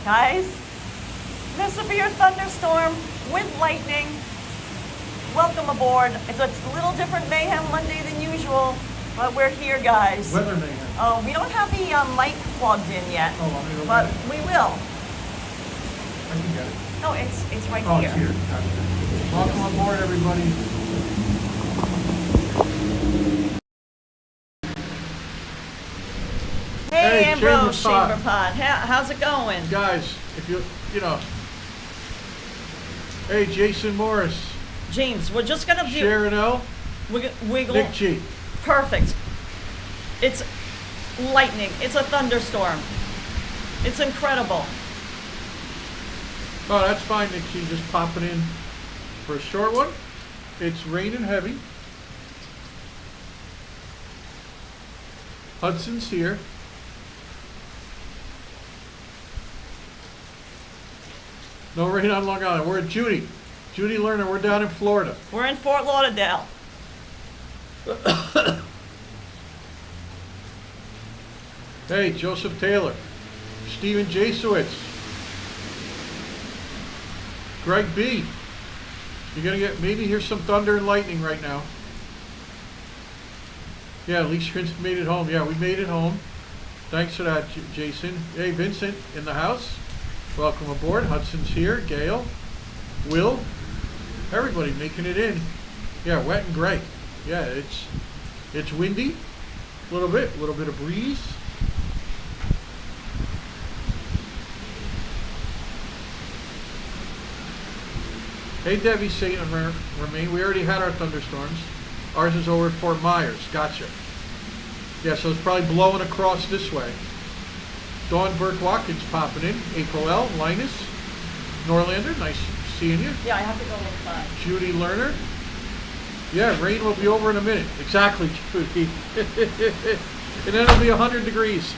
Guys, this severe thunderstorm with lightning. Welcome aboard. It's a little different mayhem Monday than usual, but we're here, guys. Weather mayhem. We don't have the mic plugged in yet, but we will. I can get it. No, it's right Oh, here. it's here. Gotcha. Welcome aboard, everybody. Hey, Hey, Ambrose Chamber Chamber Pod. How's it going? Guys, if you know. Hey, Jason Morris. James, we're just gonna view. Sharon L. Wiggle. Nick G. Perfect. It's lightning. It's a thunderstorm. It's incredible. Oh, that's fine, Nick G. Just popping in for a short one. It's raining heavy. Hudson's here. No rain on Long Island. We're at Judy. Judy Lerner, we're down in Florida. We're in Fort Lauderdale. Hey, Joseph Taylor. Stephen Jasowitz. Greg B. You're going to get, maybe here's some thunder and lightning right now. Yeah, at least Vincent made it home. Yeah, we made it home. Thanks for that, Jason. Hey, Vincent in the house. Welcome aboard. Hudson's here. Gail. Will. Everybody making it in. Yeah, wet and gray. Yeah, it's windy. A little bit of breeze. Hey, Debbie, St. Remain. We already had our thunderstorms. Ours is over at Fort Myers. Gotcha. Yeah, so it's probably blowing across this way. Dawn Burke Watkins popping in. April L. Linus. Norlander, nice seeing you. Yeah, I have to go inside. Judy Lerner. Yeah, rain will be over in a minute. Exactly, Judy. And then it'll be 100 degrees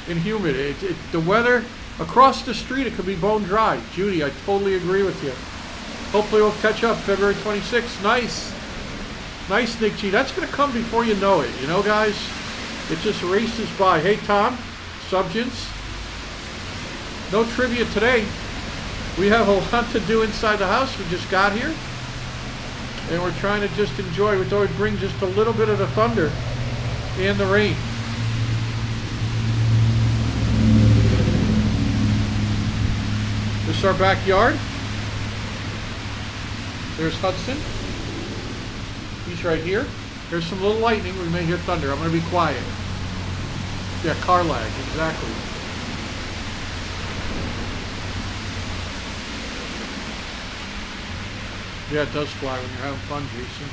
and humid. The weather across the street, it could be bone dry. Judy, I totally agree with you. Hopefully we'll catch up February 26th. Nice. Nice, Nick G. That's going to come before you know it. You know, guys? It just races by. Hey, Tom. Subgents. No trivia today. We have a lot to do inside the house. We just got here. And we're trying to just enjoy. We thought we'd bring just a little bit of the thunder and the rain. This is our backyard. There's Hudson. He's right here. There's some little lightning. We may hear thunder. I'm going to be quiet. Yeah, car lag. Exactly. Yeah, it does fly when you're having fun, Jason.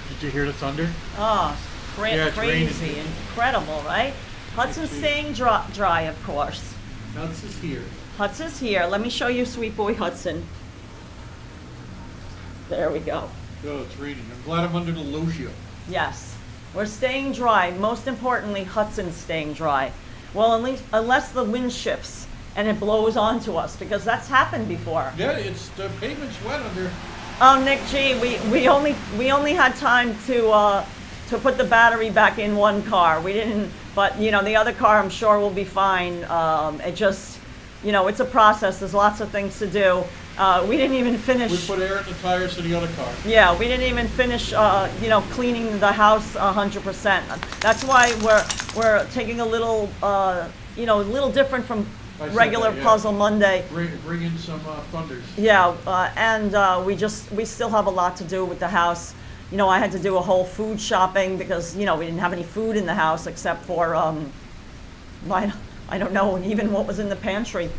Did you hear the thunder? Oh, Yeah, it's crazy. raining. Incredible, right? Hudson's staying dry, of course. Hudson's here. Hudson's here. Let me show you sweet boy Hudson. There we go. Oh, it's raining. I'm glad I'm under the loggia. Yes. We're staying dry. Most importantly, Hudson's staying dry. Well, at least, unless the wind shifts and it blows onto us, because that's happened before. Yeah, it's the pavement's wet under. Oh, Nick G, we only had time to put the battery back in one car. We didn't, but you know, the other car I'm sure will be fine. It just, you know, it's a process. There's lots of things to do. We didn't even finish. We put air in the tires of the other car. Yeah, we didn't even finish, you know, cleaning the house 100%. That's why we're taking a little, you know, a little different from regular that, yeah. Puzzle Monday. Bring in some thunders. Yeah, and we still have a lot to do with the house. You know, I had to do a whole food shopping because, you know, we didn't have any food in the house except for, I don't know even what was in the pantry.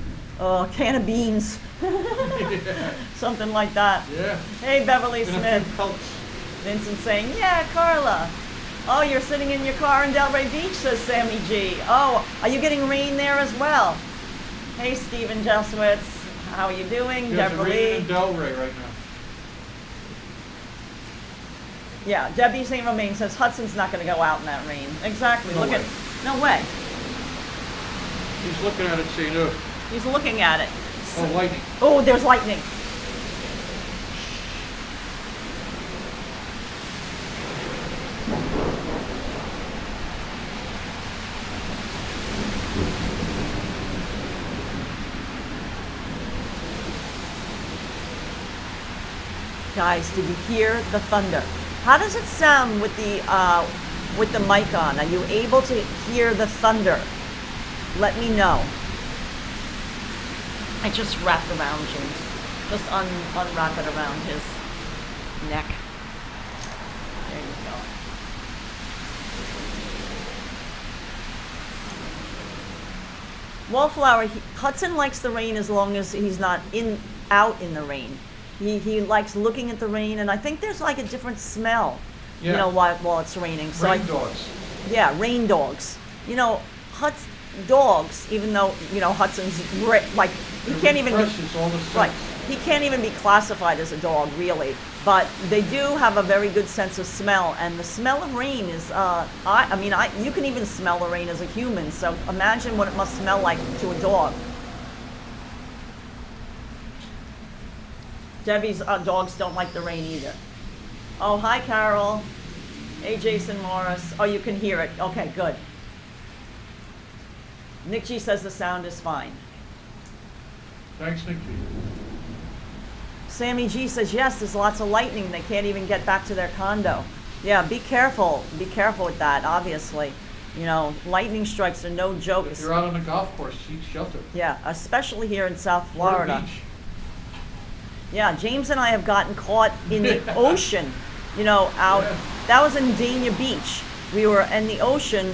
A can of beans. Yeah. Something like that. Yeah. Hey, Beverly And a Smith. few pelts. Vincent saying, yeah, Karla. Oh, you're sitting in your car in Delray Beach, says Sammy G. Oh, are you getting rain there as well? Hey, Stephen Jesowitz. How are you doing? Yeah, Deborah it's raining Lee. in Delray right now. Yeah, Debbie St. Romain says Hudson's not going to go out in that rain. Exactly. No Look way. at, no way. He's looking at it saying, oh, He's looking at it. lightning. Oh, there's lightning. Guys, did you hear the thunder? How does it sound with the mic on? Are you able to hear the thunder? Let me know. I just wrapped around James. Just unwrap it around his neck. There you go. Wallflower, Hudson likes the rain as long as he's not out in the rain. He likes looking at the rain, and I think there's like a different smell, Yeah. you know, while it's raining. So Rain dogs. yeah, rain dogs. You know, dogs, even though, you know, Hudson's like, he can't even be, Refreshes all the sense. right, he can't even be classified as a dog, really. But they do have a very good sense of smell, and the smell of rain is, I mean, you can even smell the rain as a human, so imagine what it must smell like to a dog. Debbie's dogs don't like the rain either. Oh, hi, Carol. Hey, Jason Morris. Oh, you can hear it. Okay, good. Nick G says the sound is fine. Thanks, Nick G. Sammy G says, yes, there's lots of lightning. They can't even get back to their condo. Yeah, be careful. Be careful with that, obviously. You know, lightning strikes are no joke. If you're out on a golf course, seek shelter. Yeah, especially here in South Or the Florida. beach. Yeah, James and I have gotten caught in the ocean, you know, out. Yeah. That was in Dania Beach. We were in the ocean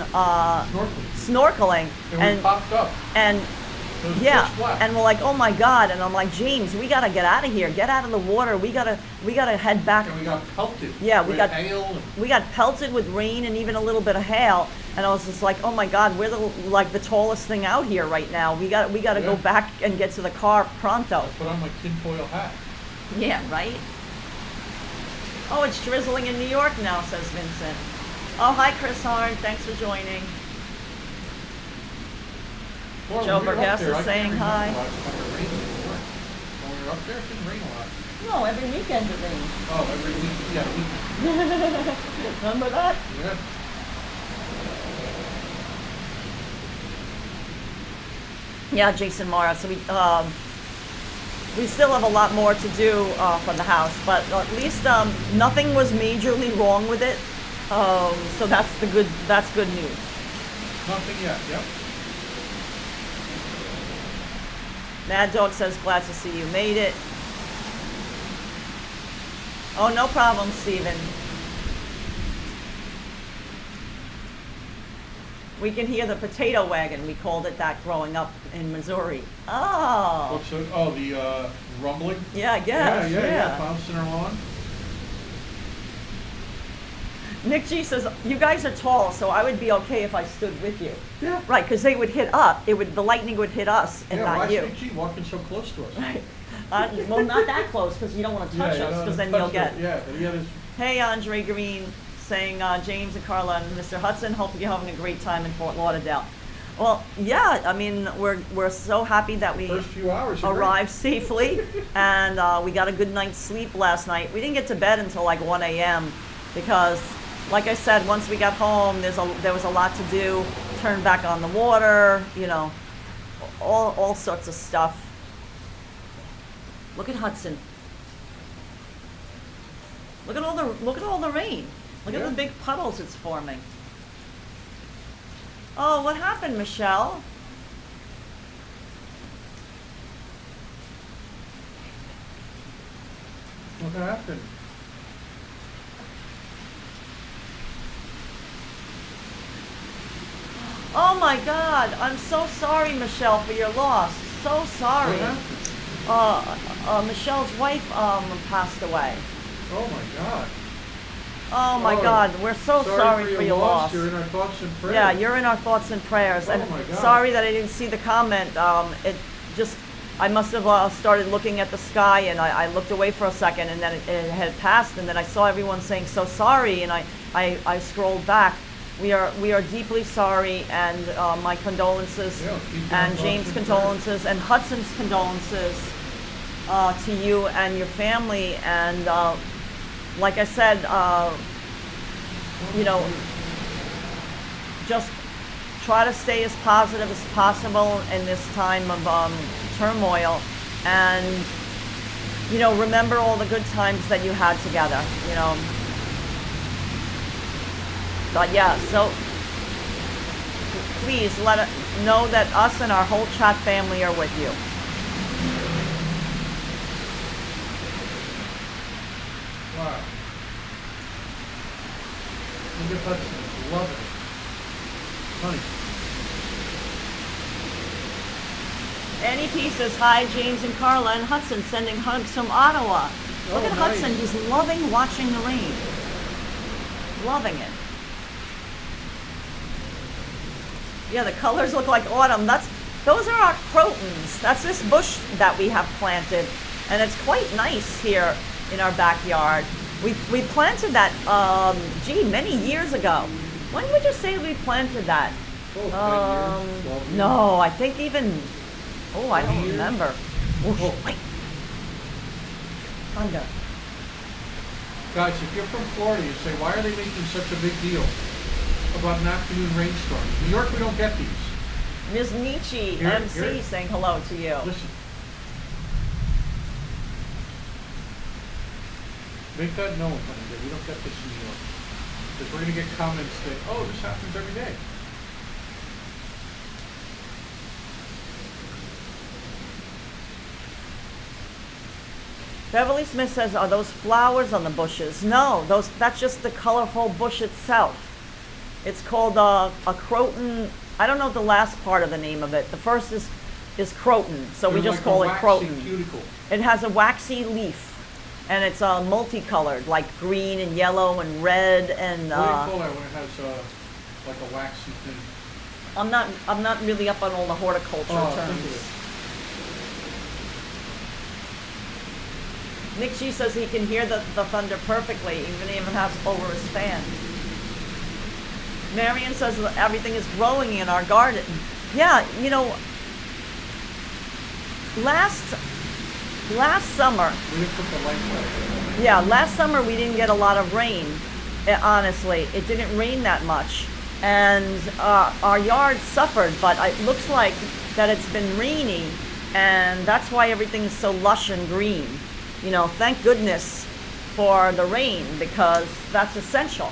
snorkeling. And we popped up. And It was yeah, pitch black. and we're like, oh my God. And I'm like, James, we gotta get out of here. Get out of the water. We gotta head back. And we got pelted. Yeah, we with got- hail. And We got pelted with rain and even a little bit of hail. And I was just like, oh my God, we're the tallest thing out here right now. We gotta go Yeah. back and get to the car pronto. put on my tinfoil hat. Yeah, right? Oh, it's drizzling in New York now, says Vincent. Oh, hi, Chris Horn. Thanks for joining. Boy, Joe when we were up Burgess there, is I can't saying remember hi. the last time it rained in New York. When we were up there, it didn't rain a lot. No, every weekend it rains. Oh, every week. Yeah, week. Remember that? Yeah. Yeah, Jason Morris. So we still have a lot more to do for the house, but at least nothing was majorly wrong with it. So that's good news. Nothing yet. Yep. Mad Dog says, glad to see you made it. Oh, no problem, Steven. We can hear the potato wagon. We called it that growing up in Missouri. Oh. What's it? Oh, the rumbling. Yeah, I guess. Yeah. Bouncing along. Nick G says, you guys are tall, so I would be okay if I stood with you. Yeah. Right, because they would hit up. The lightning would hit us and Yeah. not Why you. is Nick G walking so close to us? Right. Well, not that close, because you don't want to touch Yeah, us, you because don't then you'll touch get. it. Yeah, but he had his. Hey, Andre Green, saying James and Karla and Mr. Hudson, hope you're having a great time in Fort Lauderdale. Well, yeah, I mean, we're so happy that we First few hours. are great. arrived safely, and we got a good night's sleep last night. We didn't get to bed until like 1 a.m. because, like I said, once we got home, there was a lot to do. Turn back on the water, you know, all sorts of stuff. Look at Hudson. Look at all the rain. Look at Yeah. the big puddles it's forming. Oh, what happened, Michelle? What happened? Oh my God, I'm so sorry, Michelle, for your loss. So sorry. What happened? Michelle's wife passed away. Oh my God. Oh my Oh, God, we're so sorry for your loss. You're in our thoughts and prayers. Yeah, you're in our thoughts and prayers. Oh And my God. sorry that I didn't see the comment. I must have started looking at the sky, and I looked away for a second, and then it had passed, and then I saw everyone saying so sorry, and I scrolled back. We are deeply sorry, and my condolences, Yeah, keep your and thoughts James' in prayer. condolences, and Hudson's condolences to you and your family. And like I said, you know, just try to stay as positive as possible in this time of turmoil, and you know, remember all the good times that you had together, you know. But yeah, so please let us know that us and our whole chat family are with you. Wow. Look at Hudson, loving it. Honey. Annie P says, hi, James and Karla and Hudson, sending hugs from Ottawa. Look Oh, at nice. Hudson, he's loving watching the rain. Loving it. Yeah, the colors look like autumn. Those are our crotons. That's this bush that we have planted, and it's quite nice here in our backyard. We planted that, many years ago. When would you say we planted that? Oh, 10 years, 12 years. No, I think even, I 20 don't years? remember. Oh. Wait. Thunder. Guys, if you're from Florida, you say, why are they making such a big deal about an afternoon rainstorm? In New York, we don't get these. Ms. Nietzsche, Here, MC, here. saying hello to you. Listen. Make that known, honey, that we don't get this in New York. Because we're going to get comments that, oh, this happens every day. Beverly Smith says, are those flowers on the bushes? No, that's just the colorful bush itself. It's called a croton. I don't know the last part of the name of it. The first is croton, so we They're just like call a it waxy croton. cuticle. It has a waxy leaf, and it's multicolored, like green and yellow and red and. What do you call that when it has like a waxy thing? I'm not really up on all the horticulture Oh, think terms. of Nick G says he can hear the thunder perfectly, even has over his fan. Marion says that everything is growing in our garden. Yeah, you know, last summer, We didn't put the lights out. yeah, last summer we didn't get a lot of rain. Honestly, it didn't rain that much, and our yard suffered. But it looks like that it's been rainy, and that's why everything's so lush and green. You know, thank goodness for the rain, because that's essential.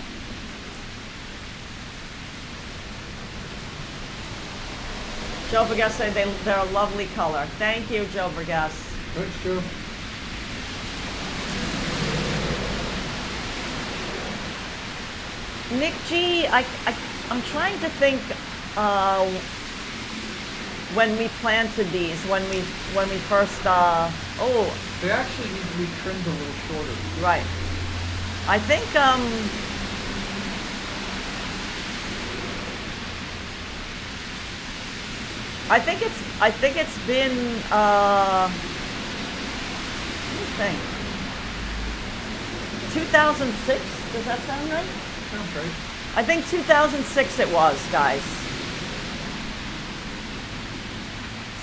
Joe Vergas said they're a lovely color. Thank you, Joe Vergas. Thanks, Joe. Nick G, I'm trying to think when we planted these, when we first, They actually need to be trimmed a little shorter. right. I think, I think it's been, let me think, 2006, does that sound right? Sounds right. I think 2006 it was, guys.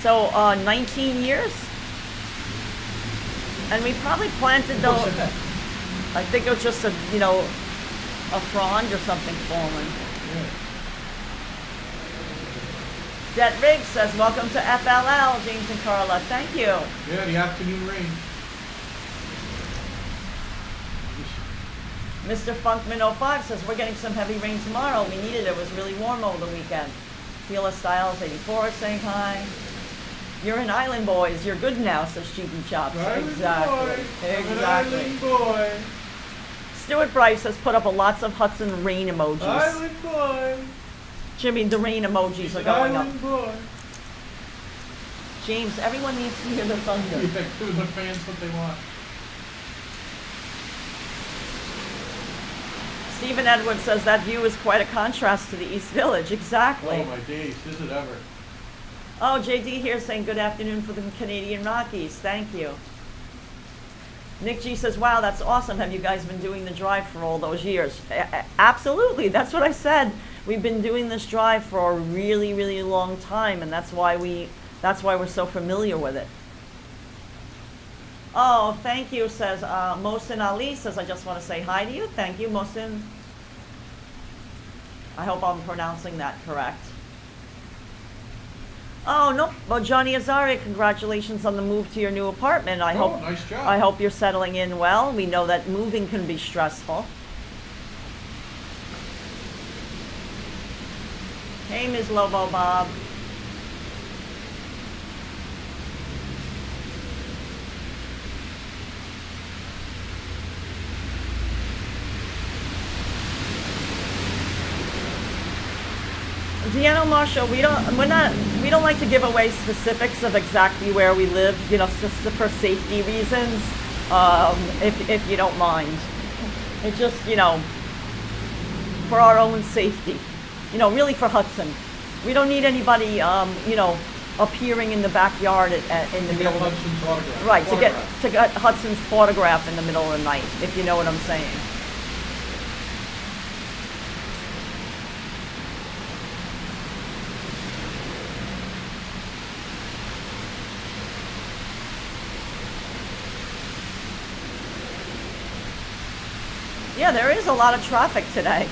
So, 19 years? And we probably planted those, What's that? I think it was just a frond or something fallen. Yeah. Jet Riggs says, welcome to FLL, James and Karla. Thank you. Yeah, the afternoon rain. Mr. Funkman05 says, we're getting some heavy rain tomorrow. We needed it. It was really warm over the weekend. Teela Styles 84 saying hi. You're an island boys. You're good now, says Cheapy Chops. Island Exactly. boy. I'm an Exactly. island boy. Stuart Bryce has put up lots of Hudson rain emojis. Island boy. Jimmy, the rain emojis are going up. Island boy. James, everyone needs to hear the thunder. Yeah, give the fans what they want. Stephen Edwards says that view is quite a contrast to the East Village. Exactly. Oh my days, is it ever? Oh, JD here saying good afternoon for the Canadian Rockies. Thank you. Nick G says, wow, that's awesome. Have you guys been doing the drive for all those years? Absolutely. That's what I said. we've been doing this drive for a really, really long time, and that's why we're so familiar with it. Oh, thank you, says Mohsin Ali, says, I just want to say hi to you. Thank you, Mohsin. I hope I'm pronouncing that correct. Oh, no, well, Johnny Azaria, congratulations on the move to your new apartment. Nice job. I hope you're settling in well. We know that moving can be stressful. Hey, Ms. Lobo Bob. Deanna Marshall, we don't like to give away specifics of exactly where we live, you know, just for safety reasons, if you don't mind. It's just, you know, for our own safety, you know, really for Hudson. We don't need anybody, you know, appearing in the backyard in the middle of Hudson's autograph. right, to get Hudson's photograph in the middle of the night, if you know what I'm saying. Yeah, there is a lot of traffic today.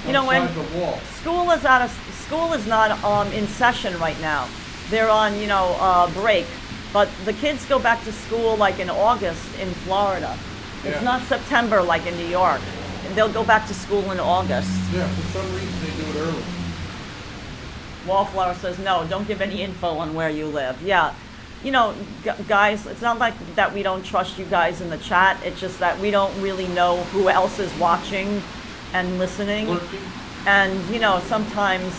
You know, when Outside the wall. school is not in session right now. They're on, you know, break. But the kids go back to school like in August in Florida. It's Yeah. not September like in New York. They'll go back to school in August. Yeah, for some reason they do it early. Wallflower says, no, don't give any info on where you live. Yeah. You know, guys, it's not like that we don't trust you guys in the chat. It's just that we don't really know who else is watching and listening. Lurking. And, you know, sometimes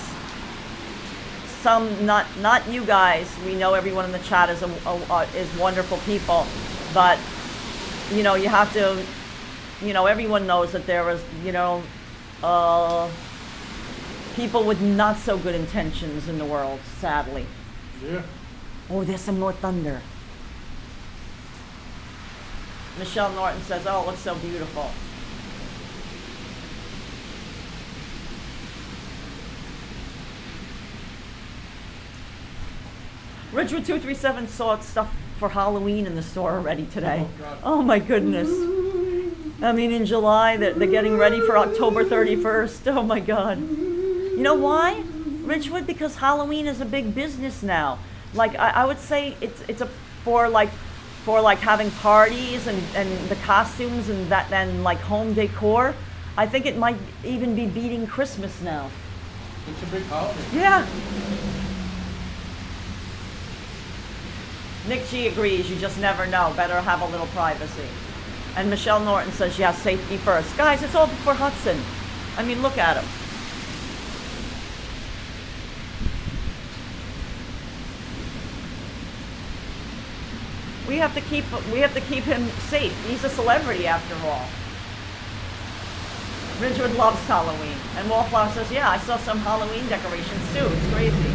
not you guys. We know everyone in the chat is wonderful people. But, you know, you have to, you know, everyone knows that there is, you know, people with not so good intentions in the world, sadly. Yeah. Oh, there's some more thunder. Michelle Norton says, oh, it looks so beautiful. Ridgewood 237 saw stuff for Halloween in the store already today. Oh, God. Oh my goodness. I mean, in July, they're getting ready for October 31st. Oh my God. You know why, Ridgewood? Because Halloween is a big business now. Like, I would say it's for having parties and the costumes and like home decor. I think it might even be beating Christmas now. It's a big holiday. Yeah. Nick G agrees, you just never know. Better have a little privacy. And Michelle Norton says, yeah, safety first. Guys, it's all for Hudson. I mean, look at him. We have to keep him safe. He's a celebrity after all. Ridgewood loves Halloween. And Wallflower says, yeah, I saw some Halloween decorations too. It's crazy.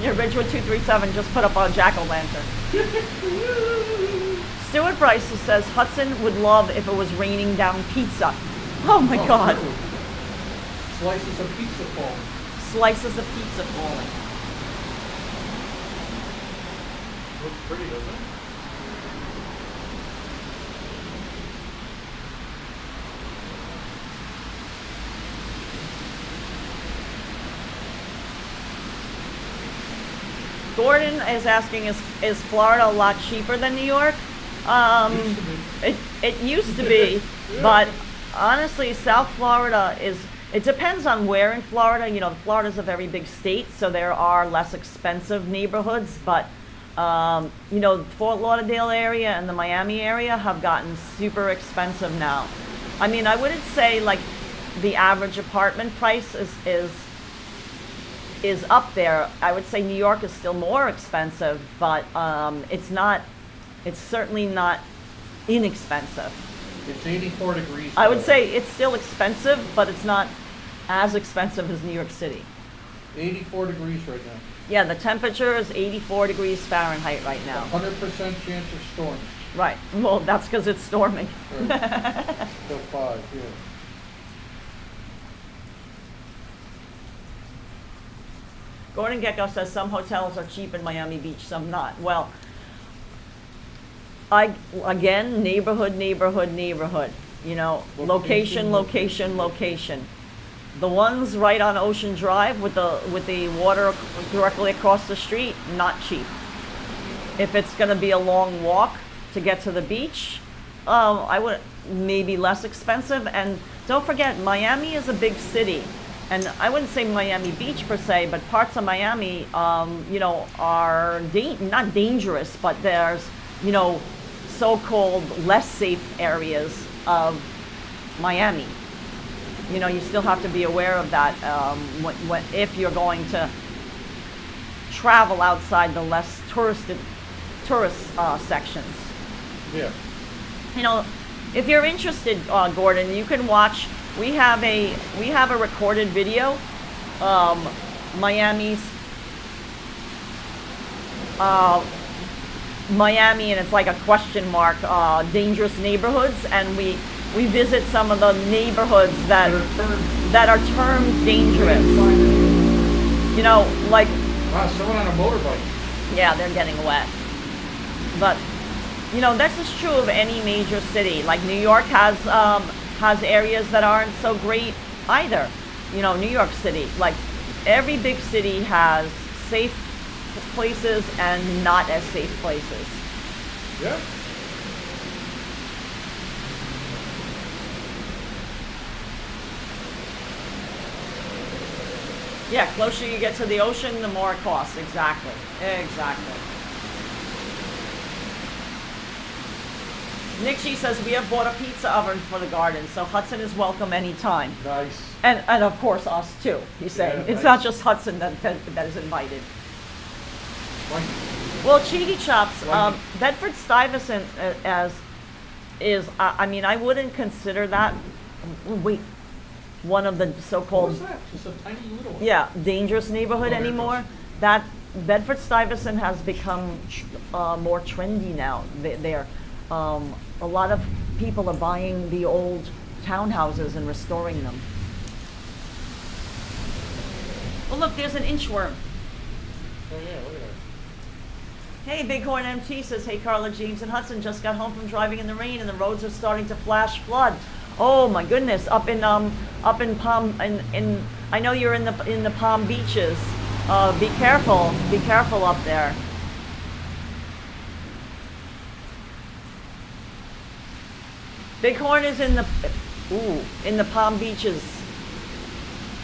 Yeah, Ridgewood 237 just put up a jack-o'-lantern. Stuart Bryce says, Hudson would love if it was raining down pizza. Oh my God. Really? Slices of pizza falling. Slices of pizza falling. Looks pretty, doesn't it? Gordon is asking, is Florida a lot cheaper than New York? It used to be, Yeah. but honestly, South Florida it depends on where in Florida. You know, Florida's a very big state, so there are less expensive neighborhoods, but you know, Fort Lauderdale area and the Miami area have gotten super expensive now. I mean, I wouldn't say like the average apartment price is up there. I would say New York is still more expensive, but it's certainly not inexpensive. It's 84 degrees. I would say it's still expensive, but it's not as expensive as New York City. 84 degrees right now. Yeah, the temperature is 84 degrees Fahrenheit right now. 100% chance of storms. Right. Well, that's because it's storming. Right. Till 5, yeah. Gordon Gecko says some hotels are cheap in Miami Beach, some not. Well, again, neighborhood, neighborhood, neighborhood. You know, location, location, location. The ones right on Ocean Drive with the water directly across the street, not cheap. If it's going to be a long walk to get to the beach, I would maybe less expensive. And don't forget, Miami is a big city, and I wouldn't say Miami Beach per se, but parts of Miami, you know, are not dangerous, but there's, you know, so-called less safe areas of Miami. You know, you still have to be aware of that if you're going to travel outside the less tourist sections. Yeah. You know, if you're interested, Gordon, you can watch. We have a recorded video, Miami, and it's like a question mark, dangerous neighborhoods, and we visit some of the neighborhoods that are termed dangerous. You know, like. Wow, someone on a motorbike. Yeah, they're getting wet. But, you know, this is true of any major city. Like New York has areas that aren't so great either. You know, New York City, like every big city has safe places and not as safe places. Yeah. Yeah, closer you get to the ocean, the more it costs. Exactly. Exactly. Nick G says, we have bought a pizza oven for the garden, so Hudson is welcome anytime. Nice. And of course us too, he's saying. Yeah, it's nice. not just Hudson that is invited. Right. Well, Cheeky Chops, Right. Bedford-Stuyvesant I mean, I wouldn't consider that, wait, one of the What so-called, was that? Just a tiny little one. yeah, dangerous neighborhood Oh, anymore. That Bedford-Stuyvesant has become more trendy now. A lot of people are buying the old townhouses and restoring them. Well, look, there's an inchworm. Oh yeah, look at that. Hey, Bighorn MT says, hey, Karla, James, and Hudson just got home from driving in the rain, and the roads are starting to flash flood. Oh my goodness! Up in Palm, I know you're in the Palm Beaches. Be careful up there. Bighorn is in the Palm Beaches.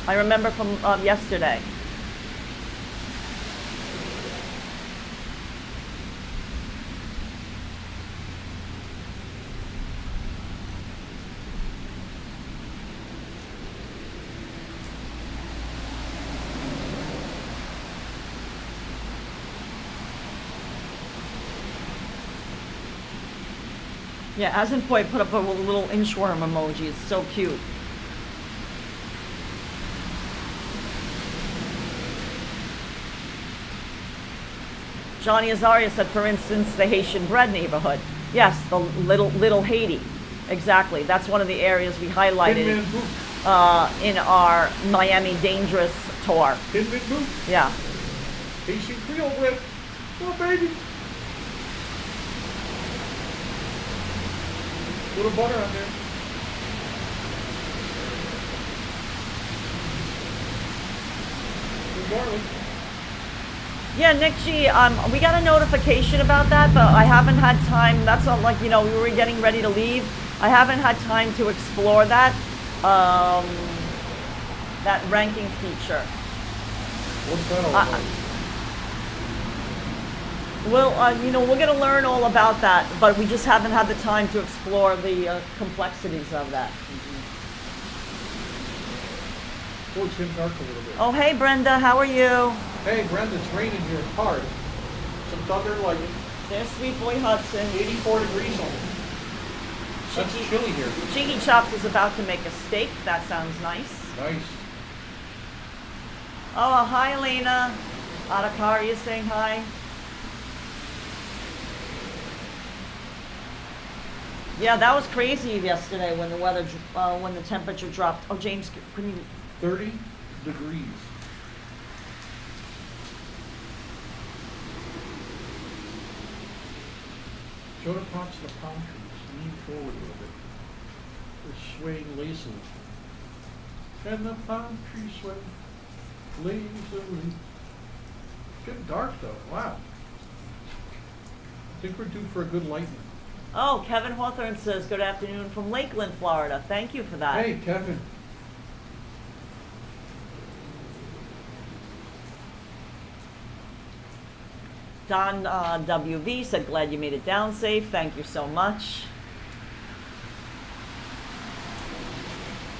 I remember from yesterday. Yeah, Asinpoy put up a little inchworm emoji. It's so cute. Johnny Azaria said, for instance, the Haitian bread neighborhood. Yes, the little Haiti. Exactly. That's one of the areas we highlighted in our Miami Dangerous tour. Tidbit boot. Yeah. Haitian Creole bread. Oh, baby. Little butter on there. Good garlic. Yeah, Nick G, we got a notification about that, but I haven't had time. That's not like, you know, we were getting ready to leave. I haven't had time to explore that, that ranking feature. What's that all about? Well, you know, we're going to learn all about that, but we just haven't had the time to explore the complexities of that. Oh, it's getting dark a little bit. Oh, hey, Brenda, how are you? Hey, Brenda, it's raining here hard. Some thunder and lightning. There's Sweet Boy Hudson. 84 degrees only. That's chilly here. Cheeky Chops is about to make a steak. That sounds nice. Nice. Oh, hi, Elena. Adakar, you saying hi? Yeah, that was crazy yesterday when the weather, when the temperature dropped. Oh, James, can you? 30 degrees. Shoulder pots to the palm trees. Lean forward a little bit. They're swaying lazily. And the palm trees sway lazily. It's getting dark though. Wow. I think we're due for a good lightning. Oh, Kevin Hawthorne says, good afternoon from Lakeland, Florida. Thank you for that. Hey, Kevin. Don WV said, glad you made it down safe. Thank you so much.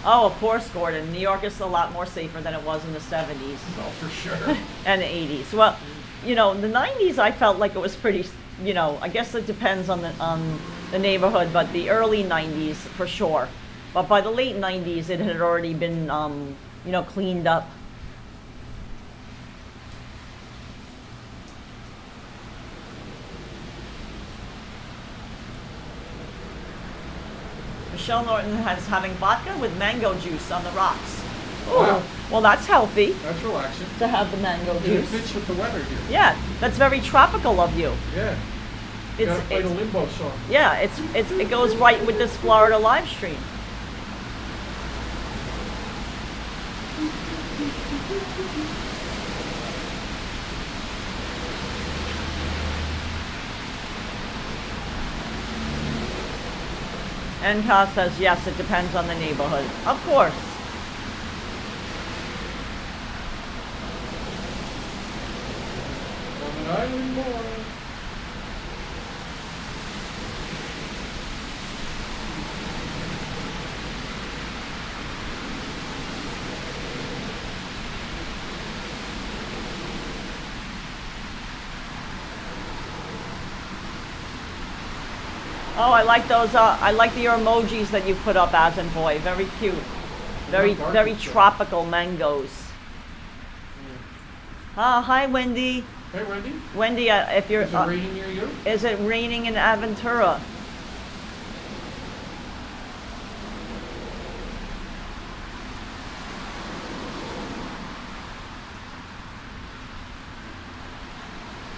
Oh, of course, Gordon. New York is a lot more safer than it was in the 70s. Oh, for sure. And the 80s. Well, you know, the 90s I felt like it was pretty, you know, I guess it depends on the neighborhood, but the early 90s for sure. But by the late 90s it had already been, you know, cleaned up. Michelle Norton has having vodka with mango juice on the rocks. Wow. Well, that's healthy That's relaxing. to have the mango It juice. fits with the weather here. Yeah, that's very tropical of you. Yeah. You gotta play the limbo song. Yeah, it goes right with this Florida live stream. NCA says, yes, it depends on the neighborhood. Of course. On an island boy. Oh, I like those, I like the emojis that you put up, Asin Boy. Very cute. Very tropical mangoes. Hi, Wendy. Hey, Wendy. Wendy, if you're... Is it raining near you? Is it raining in Aventura?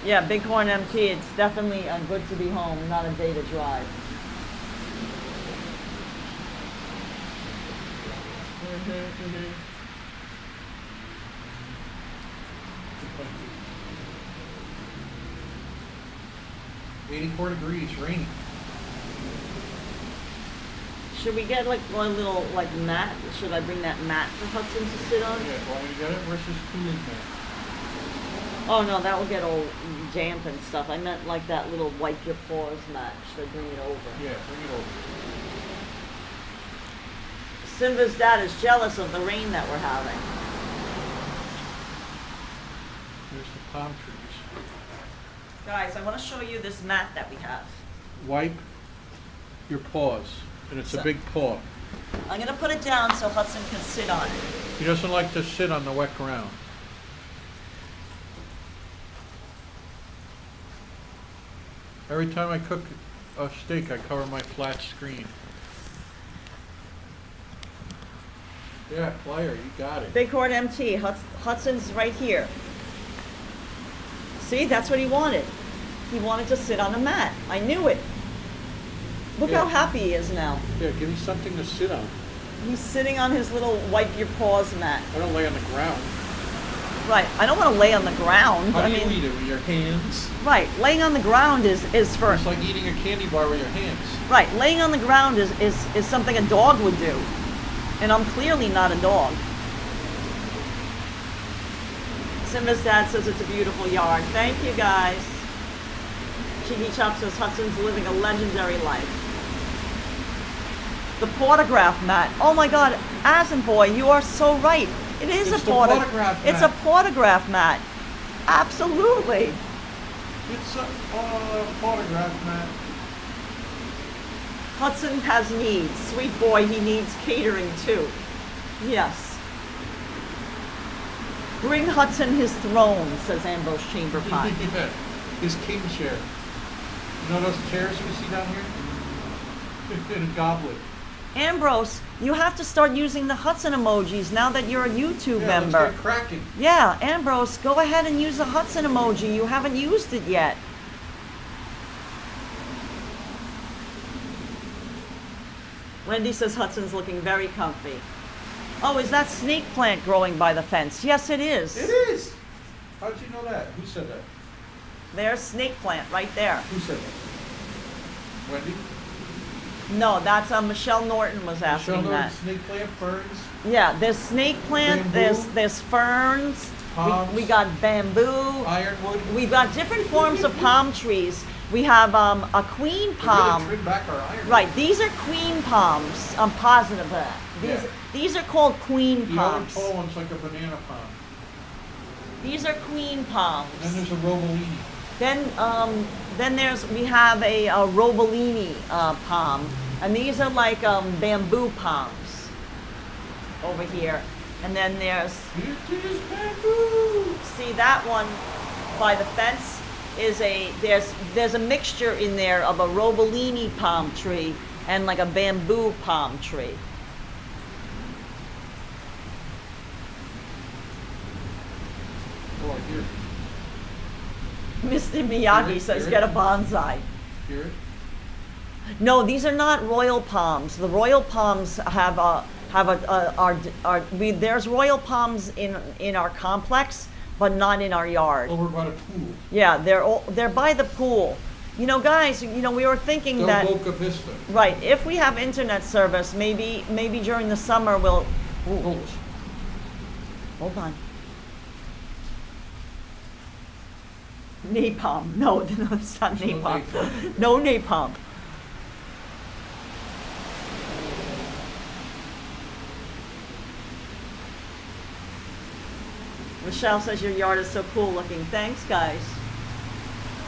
Yeah, Bighorn MT, it's definitely good to be home, not a day to drive. Mm-hmm. 84 degrees, raining. Should we get like one little like mat? Should I bring that mat for Hudson to sit on? Yeah, want me to get it versus cooling mat? Oh no, that will get all damp and stuff. I meant like that little wipe your paws mat. Should I bring it over? Yeah, bring it over. Simba's dad is jealous of the rain that we're having. There's the palm trees. Guys, I want to show you this mat that we have. Wipe your paws, and it's a big paw. I'm going to put it down so Hudson can sit on it. He doesn't like to sit on the wet ground. Every time I cook a steak, I cover my flat screen. Yeah, Flyer, you got it. Bighorn MT, Hudson's right here. See, that's what he wanted. He wanted to sit on a mat. I knew it. Look Yeah. how happy he is now. Yeah, give me something to sit on. He's sitting on his little wipe your paws mat. I don't lay on the ground. Right, I don't want to lay on the ground. How I do you mean, eat it? With your hands? right, laying on the ground is for, It's like eating a candy bar with your hands. right, laying on the ground is something a dog would do. And I'm clearly not a dog. Simba's dad says it's a beautiful yard. Thank you, guys. Cheeky Chop says Hudson's living a legendary life. The portograph mat. Oh my God, Asin Boy, you are so right. It is It's a the portograph It's mat. a portograph mat. Absolutely. It's a photograph, man. Hudson has needs. Sweet boy, he needs catering too. Yes. Bring Hudson his throne, says Ambrose Chamberpot. Yeah, his king chair. You know those chairs we see down here? In a goblet. Ambrose, you have to start using the Hudson emojis now that you're a YouTube Yeah, member. let's get cracking. Yeah, Ambrose, go ahead and use the Hudson emoji. You haven't used it yet. Wendy says Hudson's looking very comfy. Oh, is that snake plant growing by the fence? Yes, it is. It is. How'd you know that? Who said that? There's snake plant right there. Who said that? Wendy? No, that's Michelle Norton was asking Michelle that. Norton, snake plant, ferns. Yeah, there's snake plant, Bamboo. there's ferns, Palms. we got bamboo, Ironwood. we've got different forms of palm trees. We have a queen We palm. really trimmed back our ironwood. Right, these are queen palms. I'm positive of that. These are called queen The other palms. tall one's like a banana palm. These are queen palms. And then there's a robolini. Then we have a robolini palm, and these are like bamboo palms over here. And then there's, It is bamboo. see that one by the fence is there's a mixture in there of a robolini palm tree and like a bamboo palm tree. Oh, I hear it. Mr. Miyagi says, Hear it? get a bonsai. Hear it? No, these are not royal palms. The royal palms there's royal palms in our complex, but not in our yard. Over by the pool. Yeah, they're by the pool. You know, guys, you know, we were thinking Del that Boca Vista. right, if we have internet service, maybe during the summer we'll hold on. Napalm. No, it's not There's no napalm. napalm. No napalm. Michelle says your yard is so cool looking. Thanks, guys.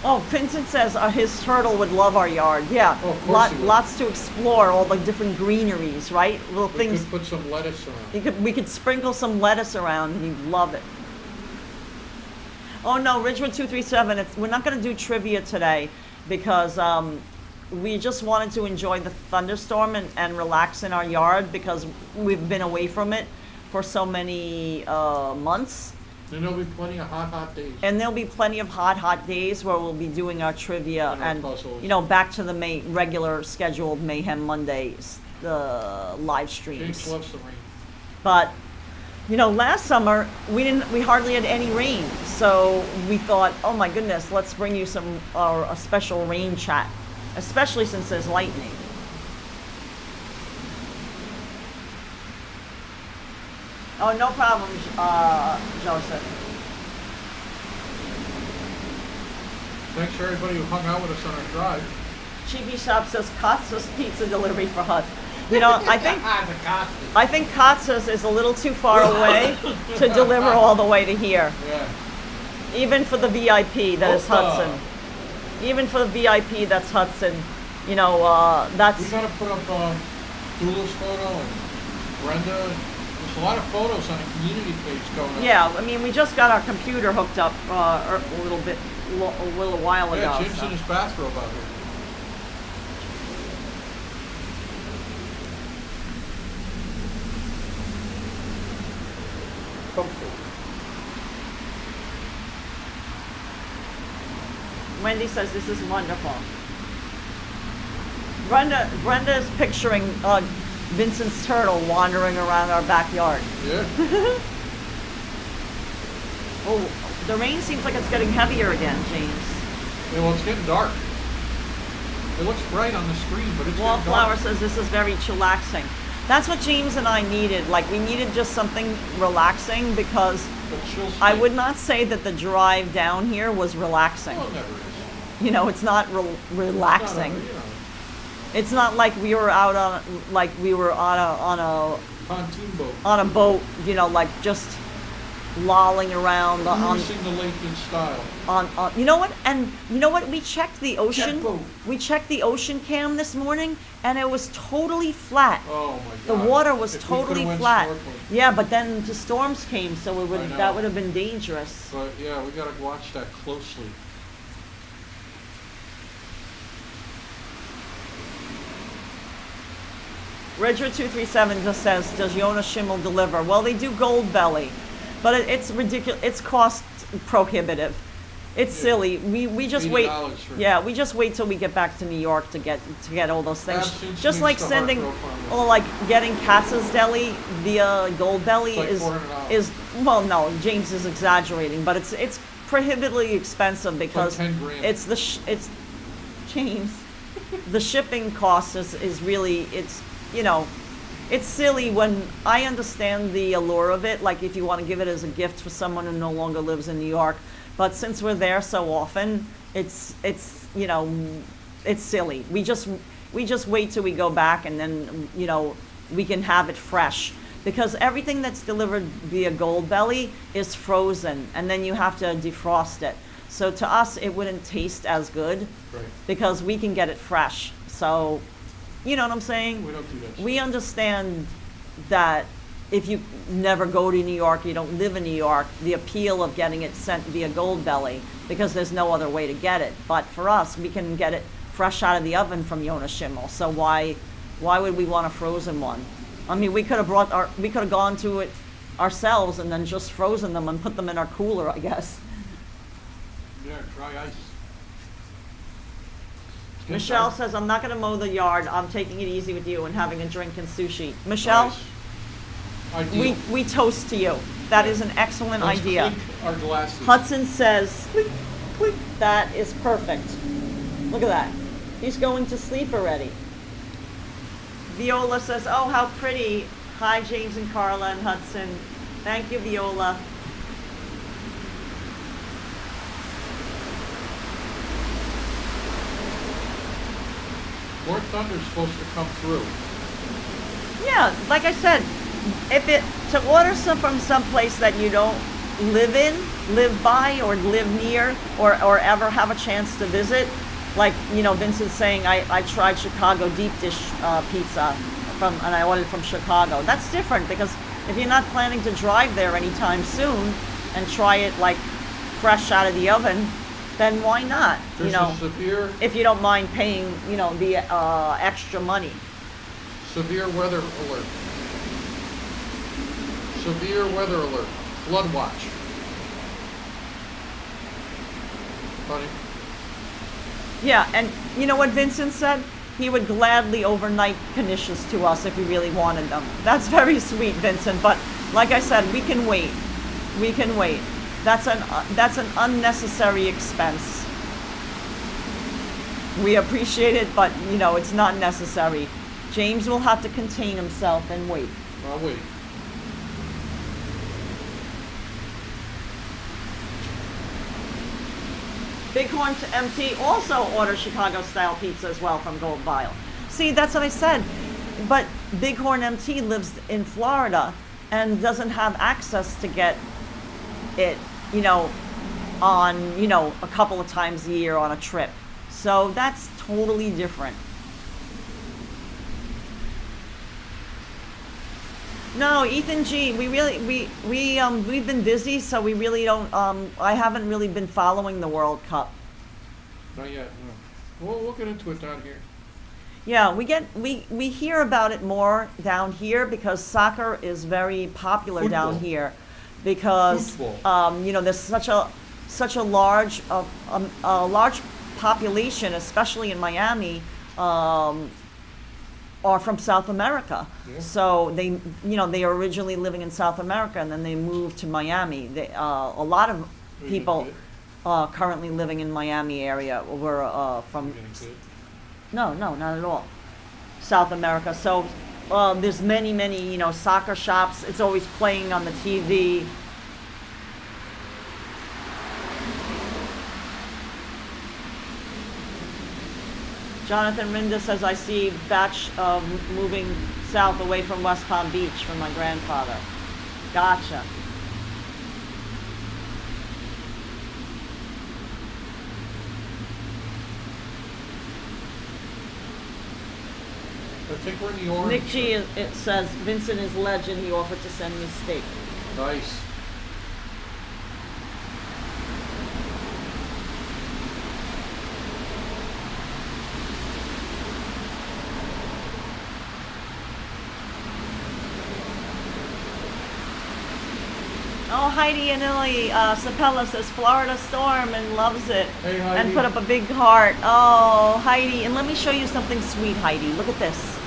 Oh, Vincent says his turtle would love our yard. Yeah, Oh, of course he would. lots to explore, all the different greeneries, right? Little We things. could put some lettuce around. We could sprinkle some lettuce around and he'd love it. Oh no, Ridgewood 237, we're not going to do trivia today because we just wanted to enjoy the thunderstorm and relax in our yard because we've been away from it for so many months. And there'll be plenty of hot days. And there'll be plenty of hot days where we'll be doing our trivia And our and, puzzles. you know, back to the regular scheduled Mayhem Mondays, the live streams. James loves the rain. But, you know, last summer we hardly had any rain, so we thought, oh my goodness, let's bring you a special rain chat, especially since there's lightning. Oh, no problem, Joseph. Thanks for everybody who hung out with us on our drive. Cheapy Shop says Katz's pizza delivery for Hud. You know, I think The costume. I think Katz's is a little too far away to deliver all the way to here. Yeah. Even for the VIP that is Opa. Hudson. Even for the VIP that's Hudson. You know, We that's gotta put up Dula's photo and Brenda. There's a lot of photos on the community page going on. yeah. I mean, we just got our computer hooked up a little while ago. Yeah, Jim's so. in his bathrobe out here. Comfort. Wendy says this is wonderful. Brenda is picturing Vincent's turtle wandering around our backyard. Yeah. Oh, the rain seems like it's getting heavier again, James. Yeah, well, it's getting dark. It looks bright on the screen, but it's getting Wallflower dark. says this is very chillaxing. That's what James and I needed. Like, we needed just something relaxing because But chill I state. would not say that the drive down here was relaxing. Well, it never is. You know, it's not relaxing. Not a, you know, It's not like we were out on pontoon boat. a boat, you know, like just lolling around Cruising the lake in style. on you know what? And you know what? We checked the ocean. Jet boat. We checked the ocean cam this morning and it was totally flat. Oh my The God. water was If we totally could've went flat. snorkeling. Yeah, but then the storms came, so I know. that would have been dangerous. But yeah, we gotta watch that closely. Redger 237 just says, does Jonas Schimmel deliver? Well, they do Gold Belly, but it's ridiculous. It's cost prohibitive. It's silly. We just $80 wait. for- Yeah, we just wait till we get back to New York to get all those things. Absence Just makes like the heart sending, grow fonder. or like getting Katz's Deli via Gold Belly It's like $400. is well, no, James is exaggerating, but it's prohibitively expensive because 10 grand. it's it's James. The shipping cost is really it's silly. When I understand the allure of it, like if you want to give it as a gift for someone who no longer lives in New York, but since we're there so often, it's silly. We just wait till we go back, and then we can have it fresh, because everything that's delivered via Gold Belly is frozen, and then you have to defrost it. So to us, it wouldn't taste as good Right. because we can get it fresh. So, you know what I'm saying? We don't do that. We understand that if you never go to New York, you don't live in New York, the appeal of getting it sent via Gold Belly, because there's no other way to get it. But for us, we can get it fresh out of the oven from Yona Schimmel. So why would we want a frozen one? I mean, we could have gone to it ourselves and then just frozen them and put them in our cooler, I guess. Yeah, dry ice. Michelle says, I'm not going to mow the yard. I'm taking it easy with you and having a drink and sushi. Michelle, Nice. Ideal. we toast to you. That is an excellent Let's idea. clink our glasses. Hudson says, "Clink, clink." That is perfect. Look at that. He's going to sleep already. Viola says, oh, how pretty. Hi, James and Karla and Hudson. Thank you, Viola. More thunder's supposed to come through. Yeah, like I said, to order some from some place that you don't live in, live by, or live near, or ever have a chance to visit, like Vincent's saying, I tried Chicago deep dish pizza and I ordered from Chicago. That's different, because if you're not planning to drive there anytime soon and try it like fresh out of the oven, then why not? There's a severe If you don't mind paying, the extra money. Severe weather alert. Severe weather alert. Flood watch. Buddy. Yeah, and you know what Vincent said? He would gladly overnight knishes to us if we really wanted them. That's very sweet, Vincent, but like I said, we can wait. We can wait. That's an unnecessary expense. We appreciate it, but it's not necessary. James will have to contain himself and wait. I'll wait. Bighorn to MT also orders Chicago-style pizza as well from Gold Vial. See, that's what I said. But Bighorn MT lives in Florida and doesn't have access to get it, on, a couple of times a year on a trip. So that's totally different. No, Ethan G, we've been busy, so we really don't, I haven't really been following the World Cup. Not yet, no. We'll get into it down here. Yeah, we hear about it more down here because soccer is very popular down Football. here, because Football. there's such a large population, especially in Miami, are from South America. Yeah. So they are originally living in South America, and then they moved to Miami. A lot of people currently living in Miami area were from. No, not at all. South America. So there's many, soccer shops. It's always playing on the TV. Jonathan Rinda says, I see batch moving south away from West Palm Beach from my grandfather. Gotcha. I think we're in the orange. Nick G, it says, Vincent is legend. He offered to send me steak. Nice. Oh, Heidi and Illy, Sapella says Florida storm and loves it. Hey, Heidi. And put up a big heart. Oh, Heidi. And let me show you something sweet, Heidi. Look at this.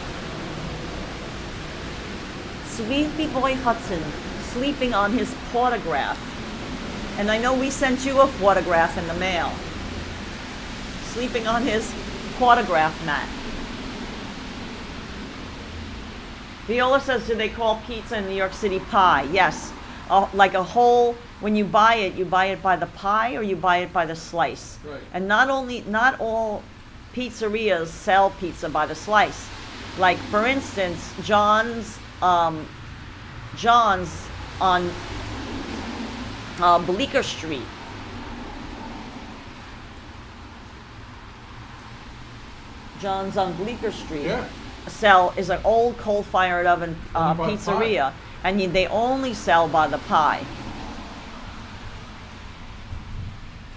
Sweetie boy Hudson sleeping on his photograph. And I know we sent you a photograph in the mail. Sleeping on his photograph mat. Viola says, do they call pizza in New York City pie? Yes. Like a whole, when you buy it by the pie or you buy it by the slice. Right. And not all pizzerias sell pizza by the slice. Like, for instance, John's on Bleecker Street. John's on Bleecker Street. Yeah. Is an old coal-fired oven pizzeria, and they only sell by the pie.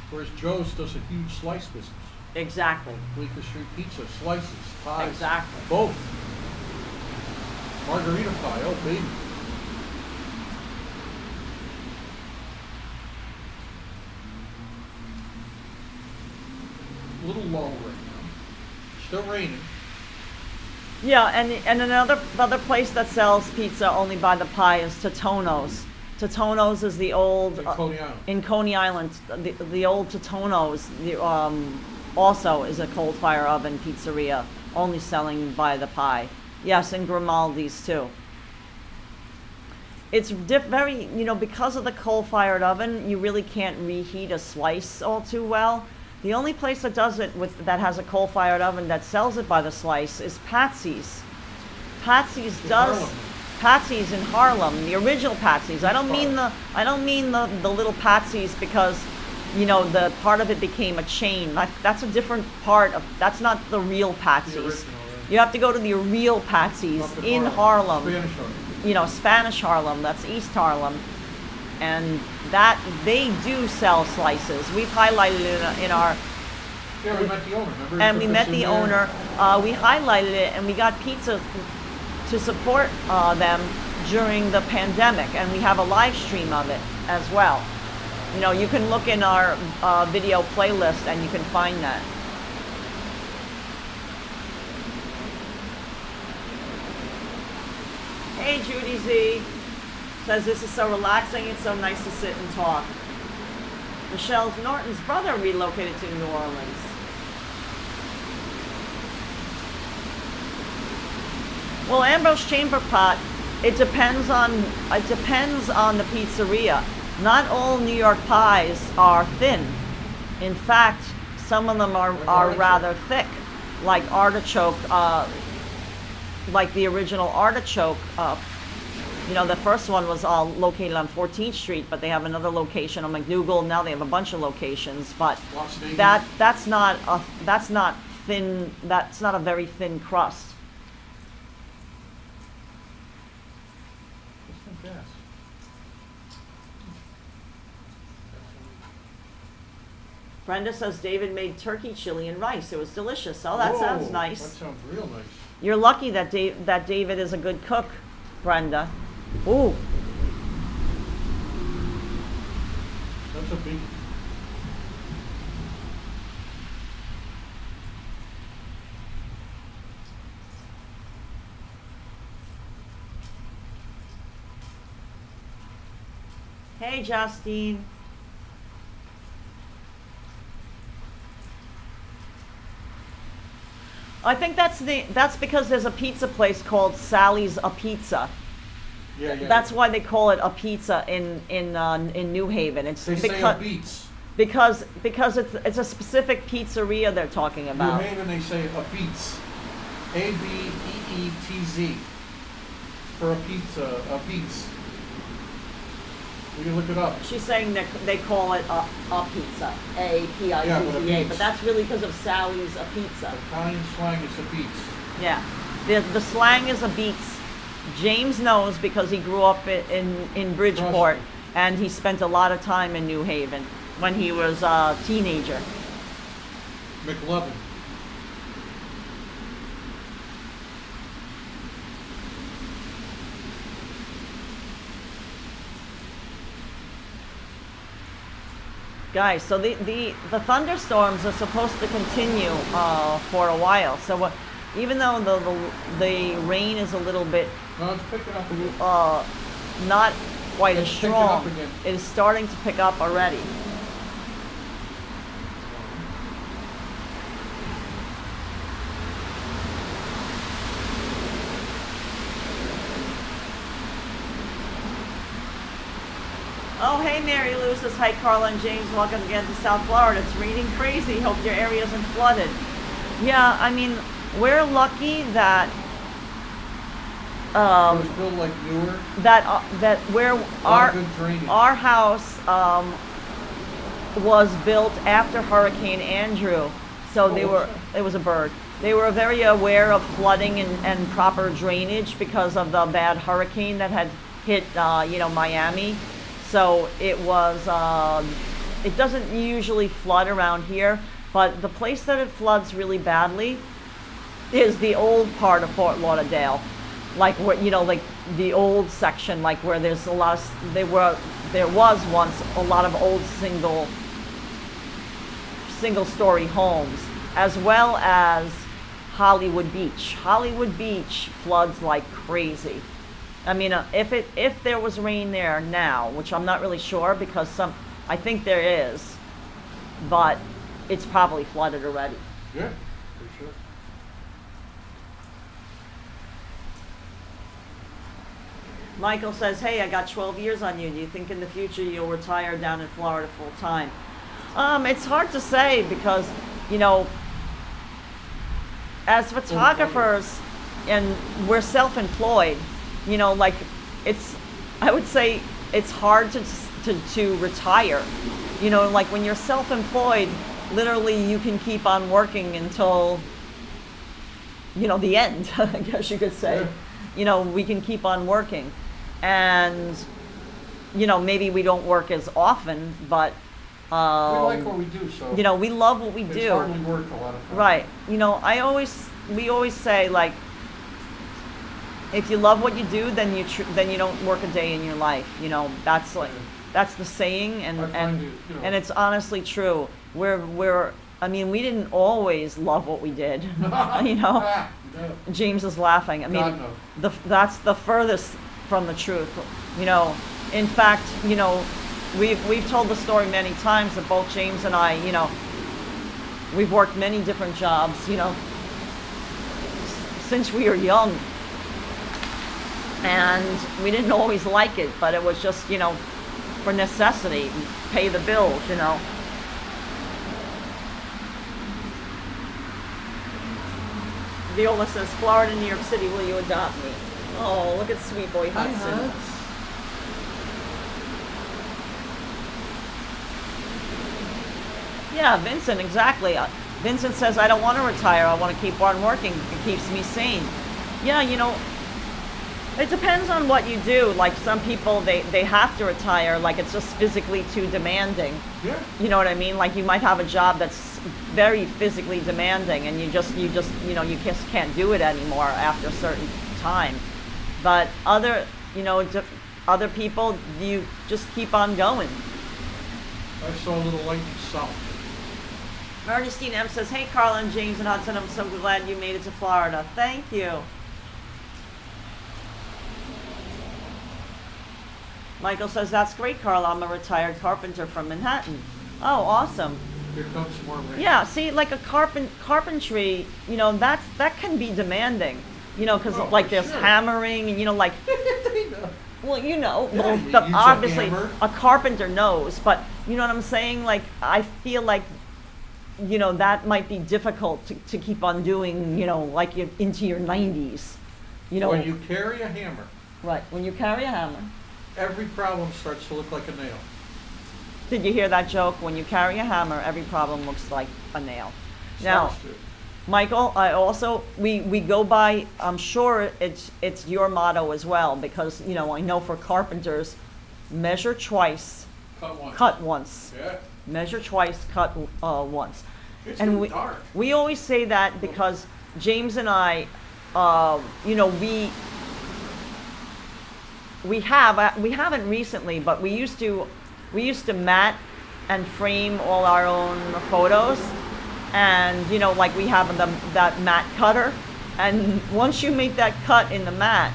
Whereas Joe's does a huge slice business. Exactly. Bleecker Street Pizza, slices, pies. Exactly. Both. Margarita pie, oh baby. A little lull right now. Still raining. Yeah, and another place that sells pizza only by the pie is Totono's. Totono's is the old In Coney Island. in Coney Island. The old Totono's also is a coal fire oven pizzeria, only selling by the pie. Yes, and Grimaldi's too. It's very, because of the coal-fired oven, you really can't reheat a slice all too well. The only place that does it that has a coal-fired oven that sells it by the slice is Patsy's. Patsy's in Harlem, the original Patsy's. I don't mean the little Patsy's because, the part of it became a chain. That's a different part of. That's not the real Patsy's. The original, right. You have to go to the real Patsy's in Harlem. Spanish Harlem. Spanish Harlem, that's East Harlem, and that they do sell slices. We've highlighted it in our. Yeah, we met the owner, remember? And we met the owner. We highlighted it, and we got pizza to support them during the pandemic, and we have a live stream of it as well. You can look in our video playlist, and you can find that. Hey, Judy Z says this is so relaxing. It's so nice to sit and talk. Michelle Norton's brother relocated to New Orleans. Well, Ambrose Chamber Pot, it depends on the pizzeria. Not all New York pies are thin. In fact, some of them are rather thick, like artichoke. Like the original artichoke, the first one was located on 14th Street, but they have another location on McDougal. Now they have a bunch of locations, but that's not thin. That's not a very thin crust. Brenda says David made turkey chili and rice. It was delicious. Oh, that sounds nice. That sounds real nice. You're lucky that David is a good cook, Brenda. Ooh. That's a big. Hey, Justine. I think that's because there's a pizza place called Sally's A Pizza. Yeah. That's why they call it a pizza in New Haven. It's They say a beats. because it's a specific pizzeria they're talking about. New Haven, they say a beats. ABEETZ. For a pizza, a beats. You can look it up. She's saying that they call it a pizza, A-P-I-Z-Z-A, Yeah, but that's really because of Sally's A Pizza. Italian slang is a beats. Yeah, the slang is a beats. James knows because he grew up in Bridgeport, and he spent a lot of time in New Haven when he was a teenager. McLovin. Guys, so the thunderstorms are supposed to continue for a while. So even though the rain is a little bit No, it's picking up again. not quite as It's picking up strong, again. it is starting to pick up already. Oh, hey, Mary Lou says, hi, Karla and James. Welcome again to South Florida. It's raining crazy. Hope your area isn't flooded. Yeah, I mean, we're lucky that It was built like newer. that where A lot of good drainage. our house was built after Hurricane Andrew, so they Oh, were. what's that? It was a bird. They were very aware of flooding and proper drainage because of the bad hurricane that had hit Miami. So it was. It doesn't usually flood around here, but the place that it floods really badly is the old part of Fort Lauderdale, like where like the old section, like where there's a lot of there was once a lot of old single story homes, as well as Hollywood Beach. Hollywood Beach floods like crazy. I mean, if there was rain there now, which I'm not really sure because I think there is, but it's probably flooded already. Yeah, for sure. Michael says, hey, I got 12 years on you. Do you think in the future you'll retire down in Florida full time? It's hard to say because, as photographers, and we're self-employed, I would say it's hard to retire. Like when you're self-employed, literally you can keep on working until, the end, I guess you could say. Yeah. We can keep on working. And, maybe we don't work as often, but, We like what we do, so we love what we it's do. hardly work a lot of times. Right. We always say, like, if you love what you do, then you don't work a day in your life. That's the saying, and I find it, and it's honestly true. We didn't always love what we did. No. James is laughing. I mean, God, no. that's the furthest from the truth. In fact, we've told the story many times that both James and I, we've worked many different jobs, since we were young. And we didn't always like it, but it was just, for necessity, pay the bills, Viola says, Florida, New York City, will you adopt me? Oh, look at sweet boy Hudson. Yeah, Vincent, exactly. Vincent says, I don't want to retire. I want to keep on working. It keeps me sane. Yeah, it depends on what you do. Like some people, they have to retire. Like it's just physically too demanding. Yeah. You know what I mean? Like you might have a job that's very physically demanding, and you just can't do it anymore after a certain time. But other people, you just keep on going. I saw a little light south. Ernestine M says, hey, Karla and James and Hudson, I'm so glad you made it to Florida. Thank you. Michael says, that's great, Karla. I'm a retired carpenter from Manhattan. Oh, awesome. Here comes some more rain. Yeah, see, like a carpentry, that can be demanding, because Oh, like for there's sure. hammering and, like, well, Yeah, you use a obviously hammer. a carpenter knows, but you know what I'm saying? Like, I feel like, that might be difficult to keep on doing, like into your 90s, When you carry a hammer, Right, when you carry a hammer. every problem starts to look like a nail. Did you hear that joke? When you carry a hammer, every problem looks like a nail. Now, Starts to. Michael, I also, we go by, I'm sure it's your motto as well, because, I know for carpenters, measure twice, Cut one. cut once. Yeah. Measure twice, cut once. It's And getting dark. we always say that because James and I, we haven't recently, but we used to mat and frame all our own photos. And, you know, like we have that mat cutter. And once you make that cut in the mat,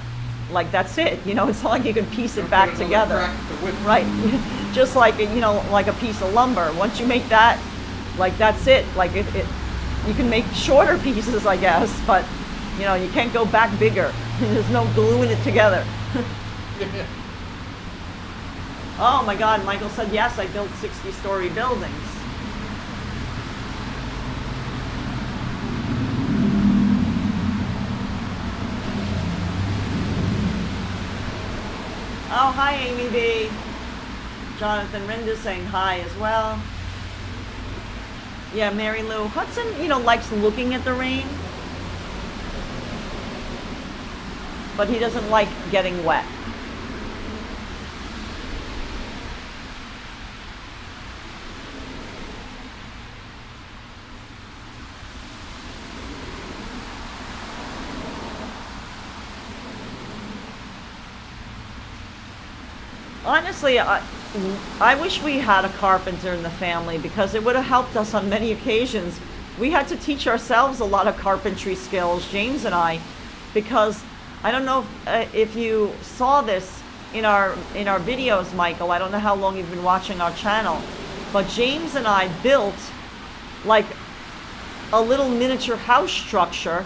like that's it. You know, it's not like you can piece it back together. Right. Just like, you know, like a piece of lumber. Once you make that, like that's it. Like you can make shorter pieces, I guess, but you know, you can't go back bigger. There's no gluing it together. Oh my God, Michael said, yes, I built 60-story buildings. Oh, hi, Amy B. Jonathan Rinda saying hi as well. Yeah, Mary Lou. Hudson, you know, likes looking at the rain, but he doesn't like getting wet. Honestly, I wish we had a carpenter in the family because it would have helped us on many occasions. We had to teach ourselves a lot of carpentry skills, James and I, because I don't know if you saw this in our videos, Michael. I don't know how long you've been watching our channel, but James and I built like a little miniature house structure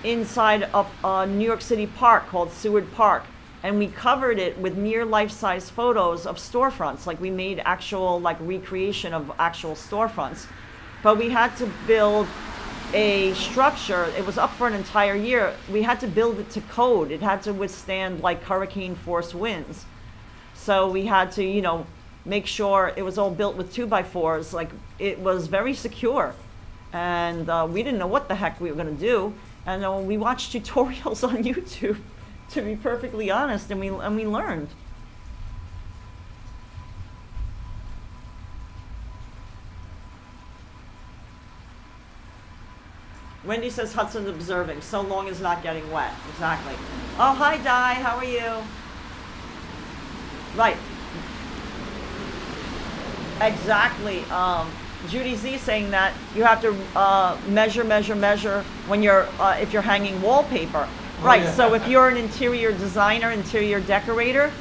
inside of a New York City park called Seward Park. And we covered it with near life-size photos of storefronts. Like we made actual like recreation of actual storefronts. But we had to build a structure. It was up for an entire year. We had to build it to code. It had to withstand like hurricane force winds. So we had to, you know, make sure it was all built with 2x4s. Like it was very secure. And we didn't know what the heck we were gonna do. And we watched tutorials on YouTube, to be perfectly honest, and we learned. Wendy says Hudson's observing, so long as not getting wet. Exactly. Oh, hi, Di. How are you? Right. Exactly. Judy Z saying that you have to measure when you're if you're hanging wallpaper. Right, yeah. So if you're an interior designer, interior decorator,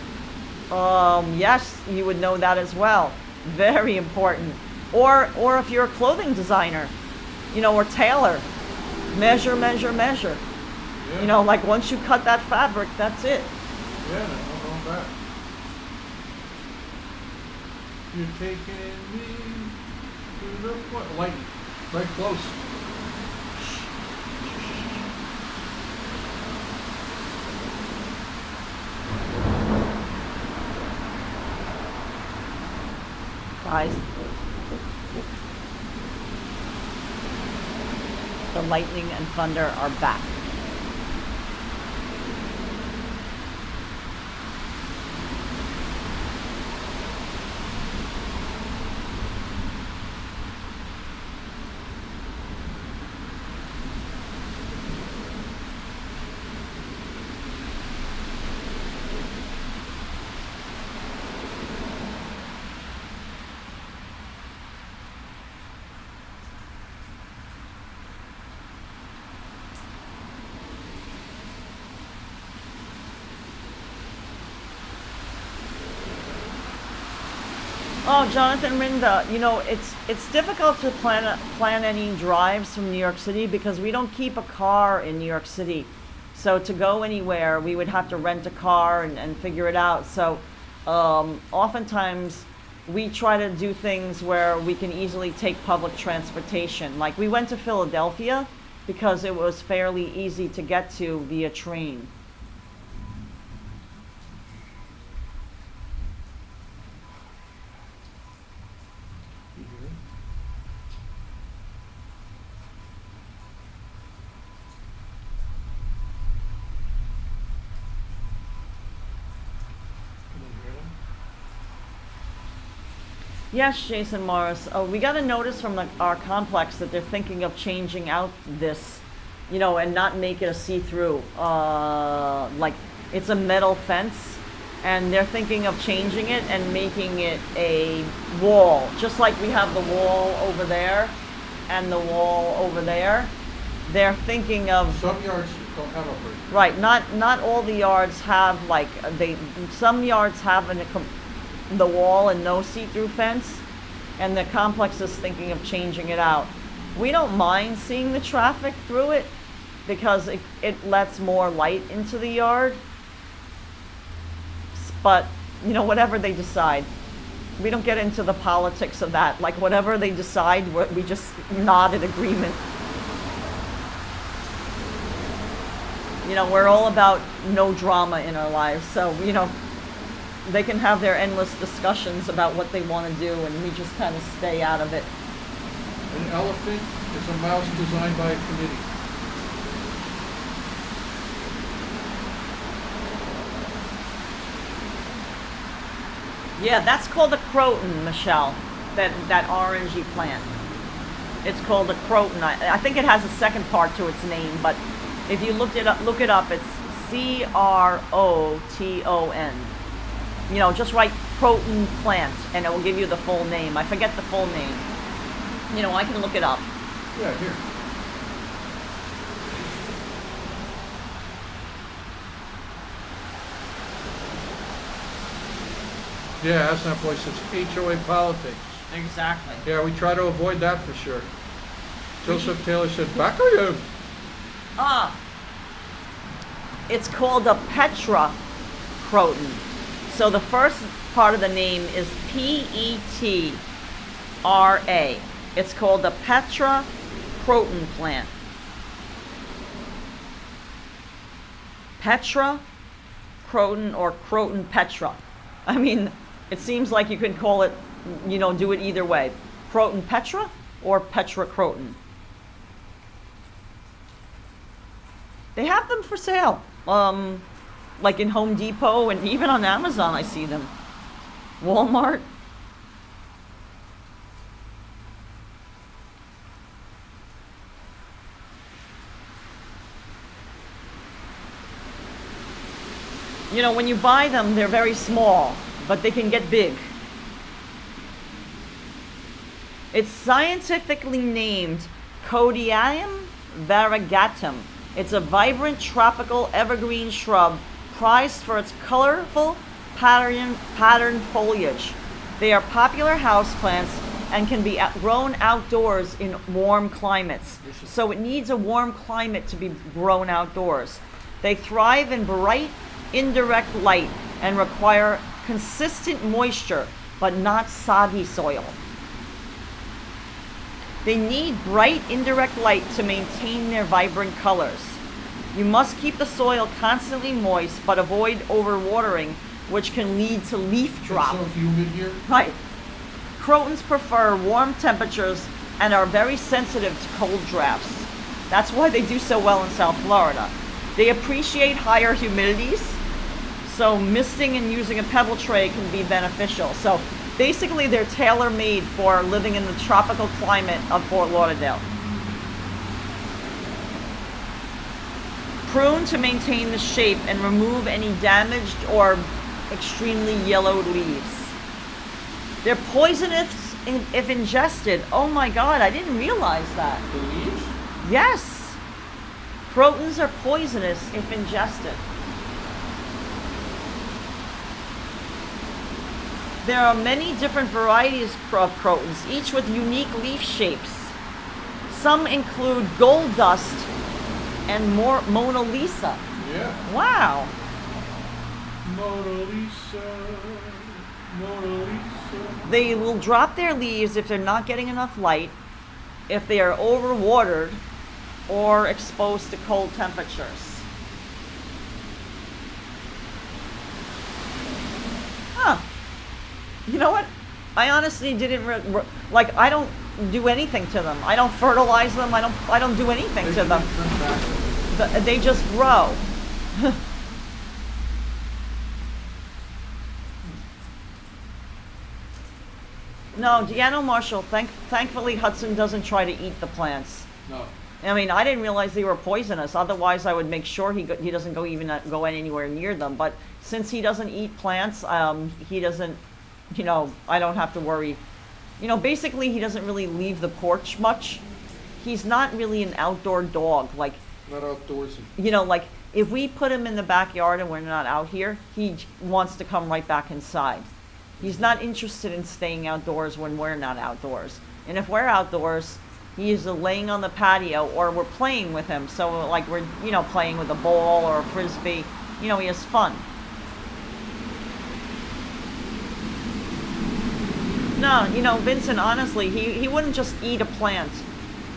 yes, you would know that as well. Very important. Or if you're a clothing designer, you know, or tailor, measure. Yeah. You know, like once you cut that fabric, that's it. Yeah, I know that. You're taking me to the point. Like, right close. Guys, the lightning and thunder are back. Oh, Jonathan Rinda, you know, it's difficult to plan any drives from New York City because we don't keep a car in New York City. So to go anywhere, we would have to rent a car and figure it out. So oftentimes we try to do things where we can easily take public transportation. Like we went to Philadelphia because it was fairly easy to get to via train. Yes, Jason Morris. We got a notice from our complex that they're thinking of changing out this, you know, and not make it a see-through. Like it's a metal fence, and they're thinking of changing it and making it a wall, just like we have the wall over there and the wall over there. They're thinking of Some yards don't have a bridge. right. Not all the yards have like some yards have the wall and no see-through fence, and the complex is thinking of changing it out. We don't mind seeing the traffic through it because it lets more light into the yard. But, you know, whatever they decide. We don't get into the politics of that. Like, whatever they decide, we just nod in agreement. You know, we're all about no drama in our lives. So, you know, they can have their endless discussions about what they want to do, and we just kind of stay out of it. An elephant is a mouse designed by a committee. Yeah, that's called a croton, Michelle. That orangey plant. It's called a croton. I think it has a second part to its name, but if you look it up, it's C-R-O-T-O-N. You know, just write croton plant, and it will give you the full name. I forget the full name. You know, I can look it up. Yeah, here. Yeah, that's not place. It's HOA politics. Exactly. Yeah, we try to avoid that for sure. Joseph Taylor said, back on you. It's called a Petra croton. So the first part of the name is P-E-T-R-A. It's called the Petra croton plant. Petra croton or croton Petra. I mean, it seems like you could call it, you know, do it either way. Croton Petra or Petra croton. They have them for sale. Like in Home Depot and even on Amazon I see them. Walmart. You know, when you buy them, they're very small, but they can get big. It's scientifically named Codium variegatum. It's a vibrant tropical evergreen shrub prized for its colorful patterned foliage. They are popular houseplants and can be grown outdoors in warm climates. So it needs a warm climate to be grown outdoors. They thrive in bright, indirect light and require consistent moisture, but not soggy soil. They need bright, indirect light to maintain their vibrant colors. You must keep the soil constantly moist, but avoid overwatering, which can lead to leaf drop. It's so humid here. Right. Crotons prefer warm temperatures and are very sensitive to cold drafts. That's why they do so well in South Florida. They appreciate higher humidities, so misting and using a pebble tray can be beneficial. So basically they're tailor-made for living in the tropical climate of Fort Lauderdale. Prune to maintain the shape and remove any damaged or extremely yellowed leaves. They're poisonous if ingested. Oh my God, I didn't realize that. The leaves? Yes. Crotons are poisonous if ingested. There are many different varieties of crotons, each with unique leaf shapes. Some include gold dust and Mona Lisa. Yeah. Wow. Mona Lisa, Mona Lisa. They will drop their leaves if they're not getting enough light, if they are overwatered, or exposed to cold temperatures. Huh. You know what? I honestly didn't like. I don't do anything to them. I don't fertilize them. I don't do anything to them. They just grow. No, Deanna Marshall. Thankfully, Hudson doesn't try to eat the plants. No. I mean, I didn't realize they were poisonous. Otherwise, I would make sure he doesn't go anywhere near them. But since he doesn't eat plants, he doesn't, I don't have to worry. Basically, he doesn't really leave the porch much. He's not really an outdoor dog. Like, Not outdoorsy. like if we put him in the backyard and we're not out here, he wants to come right back inside. He's not interested in staying outdoors when we're not outdoors. And if we're outdoors, he's laying on the patio or we're playing with him. So like we're, playing with a ball or a frisbee. He has fun. No, Vincent, honestly, he wouldn't just eat a plant.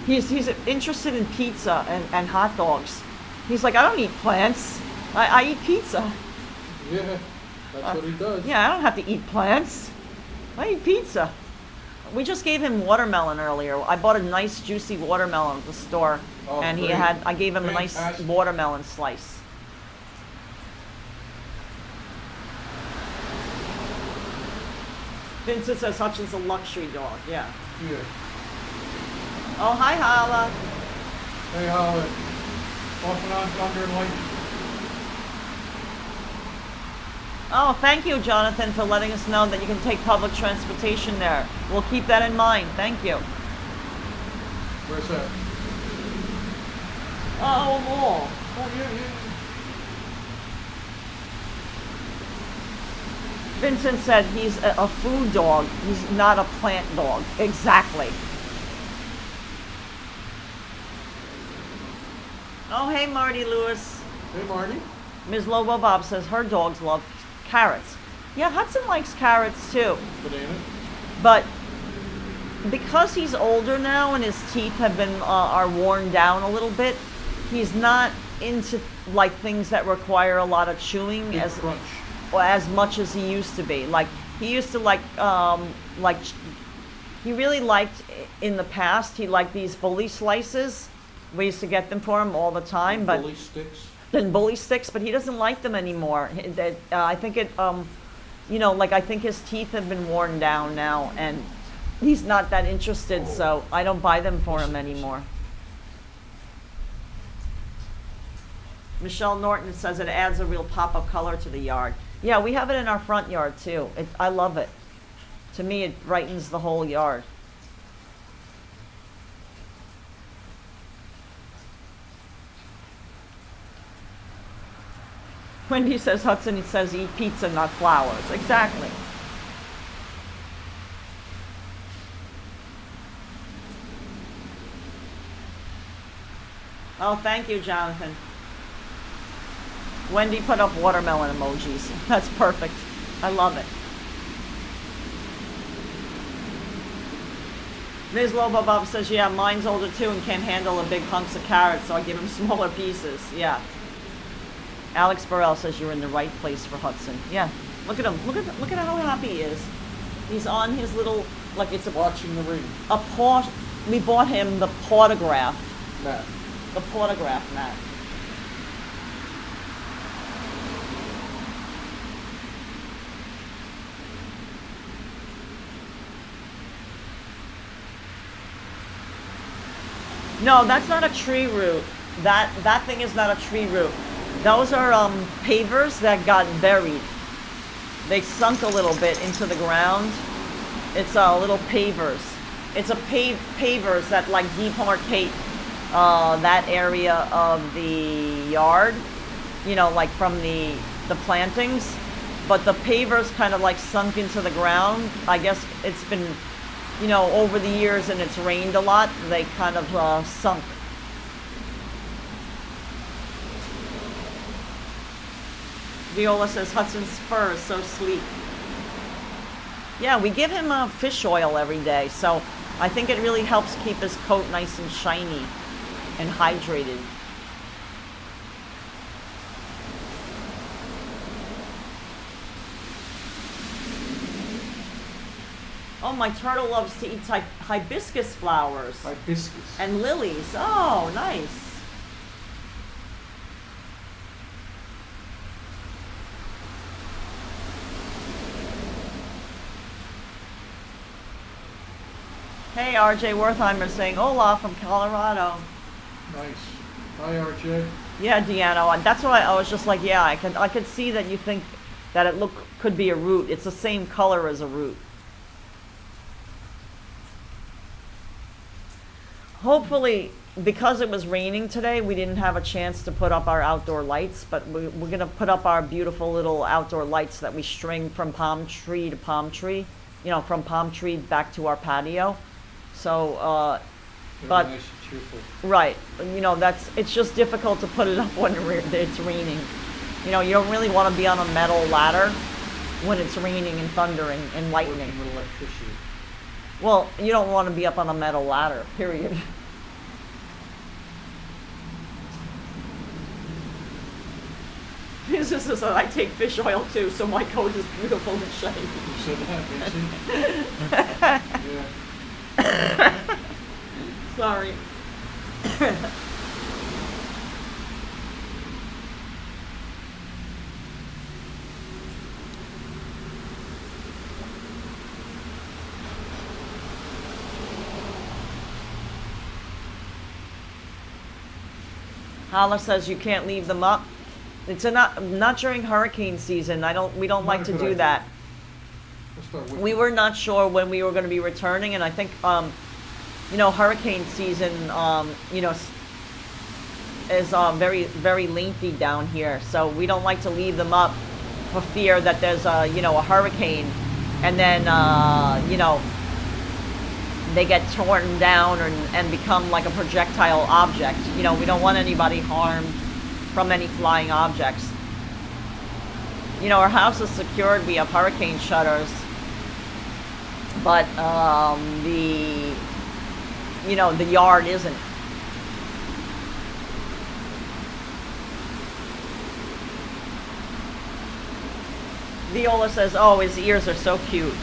He's interested in pizza and hot dogs. He's like, I don't eat plants. I eat pizza. Yeah, that's what he does. Yeah, I don't have to eat plants. I eat pizza. We just gave him watermelon earlier. I bought a nice juicy watermelon at the store, Oh, and great. I gave him a nice Fantastic. watermelon slice. Vincent says Hutchin's a luxury dog. Yeah. Yeah. Oh, hi, Karla. Hey, Howard. Off and on Thunder and Lightning. Oh, thank you, Jonathan, for letting us know that you can take public transportation there. We'll keep that in mind. Thank you. Where's that? Oh, mall. Oh, yeah. Vincent said he's a food dog. He's not a plant dog. Exactly. Oh, hey, Marty Lewis. Hey, Marty. Ms. Lobo Bob says her dogs love carrots. Yeah, Hudson likes carrots too. Banana. But because he's older now and his teeth have been are worn down a little bit, he's not into like things that require a lot of chewing Big crunch. as much as he used to be. Like he used to like he really liked in the past. He liked these bully slices. We used to get them for him all the time, but Bully sticks. and bully sticks, but he doesn't like them anymore. I think it, I think his teeth have been worn down now, and he's not that interested, so I don't buy them for him anymore. Michelle Norton says it adds a real pop of color to the yard. Yeah, we have it in our front yard too. I love it. To me, it brightens the whole yard. Wendy says Hudson, he says eat pizza, not flowers. Exactly. Oh, thank you, Jonathan. Wendy put up watermelon emojis. That's perfect. I love it. Ms. Lobo Bob says, yeah, mine's older too and can't handle a big hunks of carrots, so I give him smaller pieces. Yeah. Alex Burrell says you're in the right place for Hudson. Yeah, look at him. Look at how happy he is. He's on his little, like it's Watching the ring. a paw. We bought him the portograph. Matt. The portograph mat. No, that's not a tree root. That thing is not a tree root. Those are pavers that got buried. They sunk a little bit into the ground. It's little pavers. It's a pavers that like demarcate that area of the yard, like from the plantings. But the pavers kind of like sunk into the ground. I guess it's been, over the years and it's rained a lot. They kind of sunk. Viola says Hudson's fur is so sleek. Yeah, we give him fish oil every day, so I think it really helps keep his coat nice and shiny and hydrated. Oh, my turtle loves to eat hibiscus flowers. Hibiscus. And lilies. Oh, nice. Hey, RJ Wertheimer saying hola from Colorado. Nice. Hi, RJ. Yeah, Deanna, that's why I was just like, yeah, I could see that you think that it could be a root. It's the same color as a root. Hopefully, because it was raining today, we didn't have a chance to put up our outdoor lights, but we're going to put up our beautiful little outdoor lights that we string from palm tree to palm tree, you know, from palm tree back to our patio. So, but Nice and cheerful. right, you know, it's just difficult to put it up when it's raining. You know, you don't really want to be on a metal ladder when it's raining and thundering and lightning. Working with electricity. Well, you don't want to be up on a metal ladder, period. This is I take fish oil too, so my coat is beautiful and shiny. You said that, Macy? Yeah. Sorry. Karla says you can't leave them up. It's not during hurricane season. We don't like to do that. Let's start with We were not sure when we were going to be returning, and I think you know, hurricane season you know, is very, very lengthy down here, so we don't like to leave them up for fear that there's you know, a hurricane, and then you know, they get torn down and become like a projectile object. You know, we don't want anybody harmed from any flying objects. You know, our house is secured. We have hurricane shutters, but you know, the yard isn't. Viola says, oh, his ears are so cute.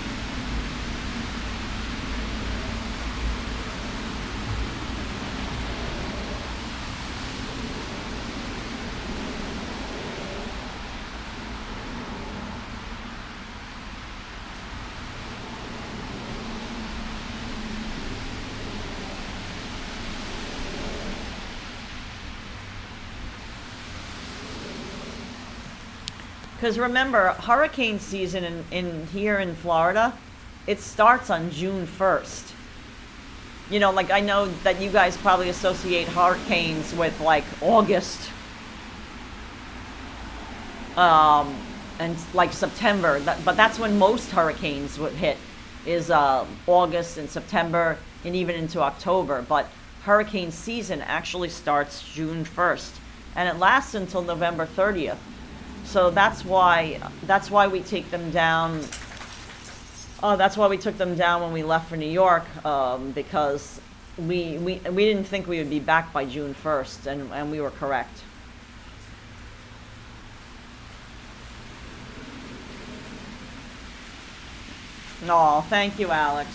Because remember, hurricane season in here in Florida, it starts on June 1st. You know, like I know that you guys probably associate hurricanes with like August and like September, but that's when most hurricanes would hit, is August and September and even into October. But hurricane season actually starts June 1st and it lasts until November 30th. So that's why we take them down. That's why we took them down when we left for New York, because we didn't think we would be back by June 1st, and we were correct. Oh, thank you, Alex.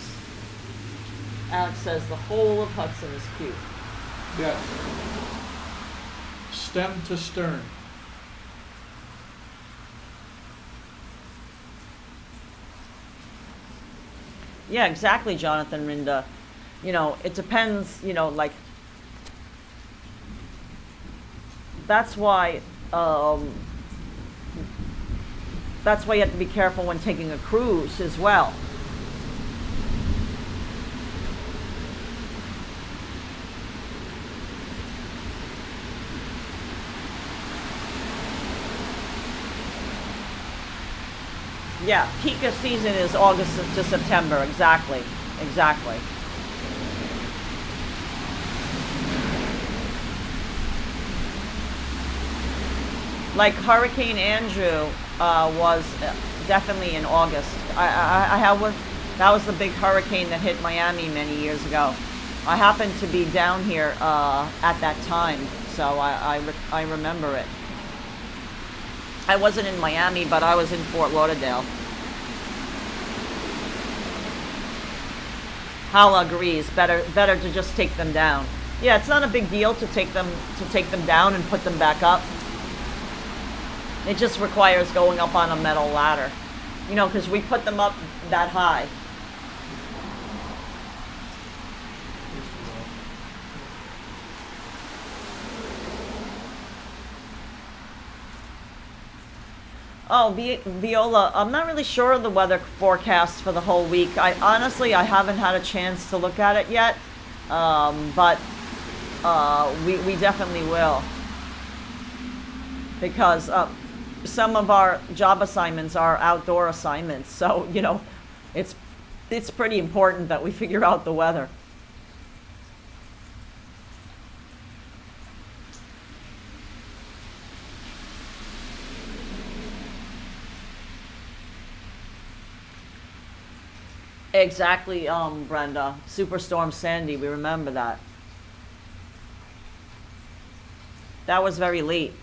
Alex says the whole of Hudson is cute. Yes. Stem to stern. Yeah, exactly, Jonathan Rinda. You know, it depends, you know, like, that's why you have to be careful when taking a cruise as well. Yeah, peak of season is August to September, exactly, exactly. Like Hurricane Andrew was definitely in August. That was the big hurricane that hit Miami many years ago. I happened to be down here at that time, so I remember it. I wasn't in Miami, but I was in Fort Lauderdale. Karla agrees. Better to just take them down. Yeah, it's not a big deal to take them down and put them back up. It just requires going up on a metal ladder, you know, because we put them up that high. Oh, Viola, I'm not really sure of the weather forecast for the whole week. I honestly, I haven't had a chance to look at it yet, but we definitely will, because some of our job assignments are outdoor assignments. So it's pretty important that we figure out the weather. Exactly, Brenda. Superstorm Sandy, we remember that. That was very late.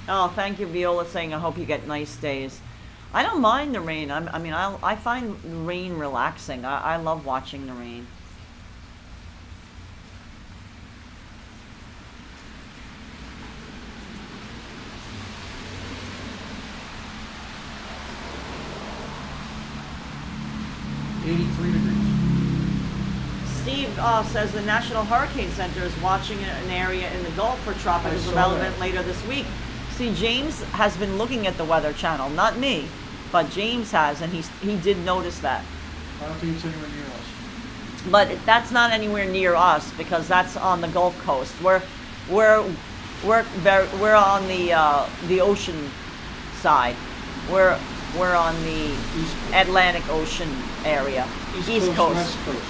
Oh, thank you, Viola, saying I hope you get nice days. I don't mind the rain. I find rain relaxing. I love watching the rain. Steve says the National Hurricane Center is watching an area in the Gulf for tropical development later this week. See, James has been looking at the Weather Channel, not me, but James has, and he did notice that. I don't think it's anywhere near us. But that's not anywhere near us because that's on the Gulf Coast. We're on the ocean side. We're on the Atlantic Ocean area, East Coast. West Coast.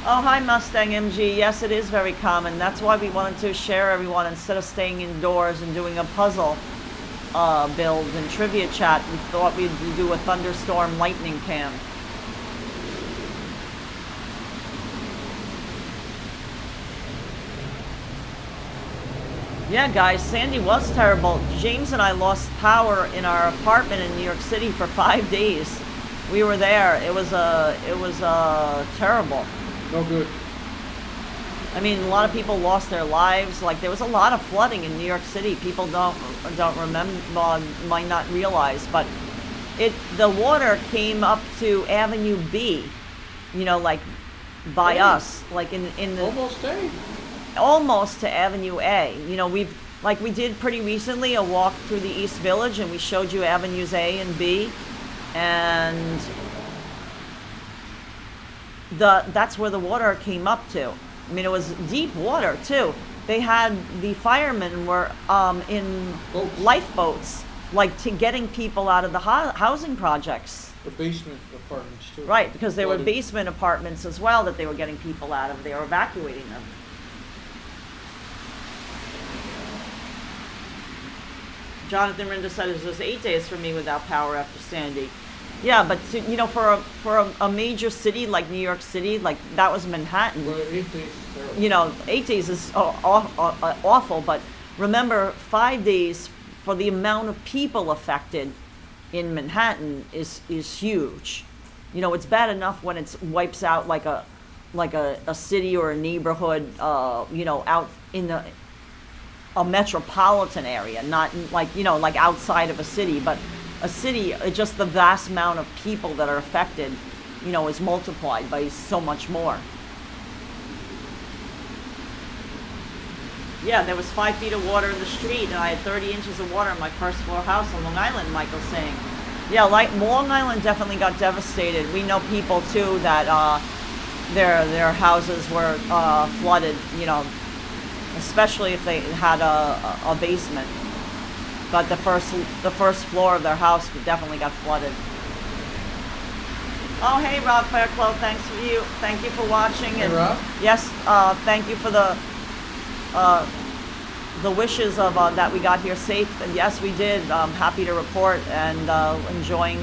Oh, hi, Mustang MG. Yes, it is very common. That's why we wanted to share everyone instead of staying indoors and doing a puzzle build and trivia chat. We thought we'd do a thunderstorm lightning cam. Yeah, guys, Sandy was terrible. James and I lost power in our apartment in New York City for 5 days. We were there. It was terrible. No good. I mean, a lot of people lost their lives. Like, there was a lot of flooding in New York City. People don't remember, might not realize, but the water came up to Avenue B, like by us, like in the almost to Avenue A. We did pretty recently a walk through the East Village, and we showed you Avenues A and B, and that's where the water came up to. I mean, it was deep water too. They had the firemen were in lifeboats, like to getting people out of the housing projects. The basement apartments too. Right, because there were basement apartments as well that they were getting people out of. They were evacuating them. Jonathan Rinda said it was 8 days for me without power after Sandy. Yeah, but for a major city like New York City, like that was Manhattan. Well, 8 days is terrible. 8 days is awful, but remember, 5 days for the amount of people affected in Manhattan is huge. It's bad enough when it wipes out like a city or a neighborhood, out in a metropolitan area, not like outside of a city, but a city, just the vast amount of people that are affected, is multiplied by so much more. Yeah, there was 5 feet of water in the street, and I had 30 inches of water in my first floor house on Long Island, Michael's saying. Yeah, Long Island definitely got devastated. We know people too that their houses were flooded, especially if they had a basement. But the first floor of their house definitely got flooded. Oh, hey, Rob Fairclough, thank you for watching. Hey, Rob. Yes, thank you for the wishes of that we got here safe. And yes, we did. I'm happy to report and enjoying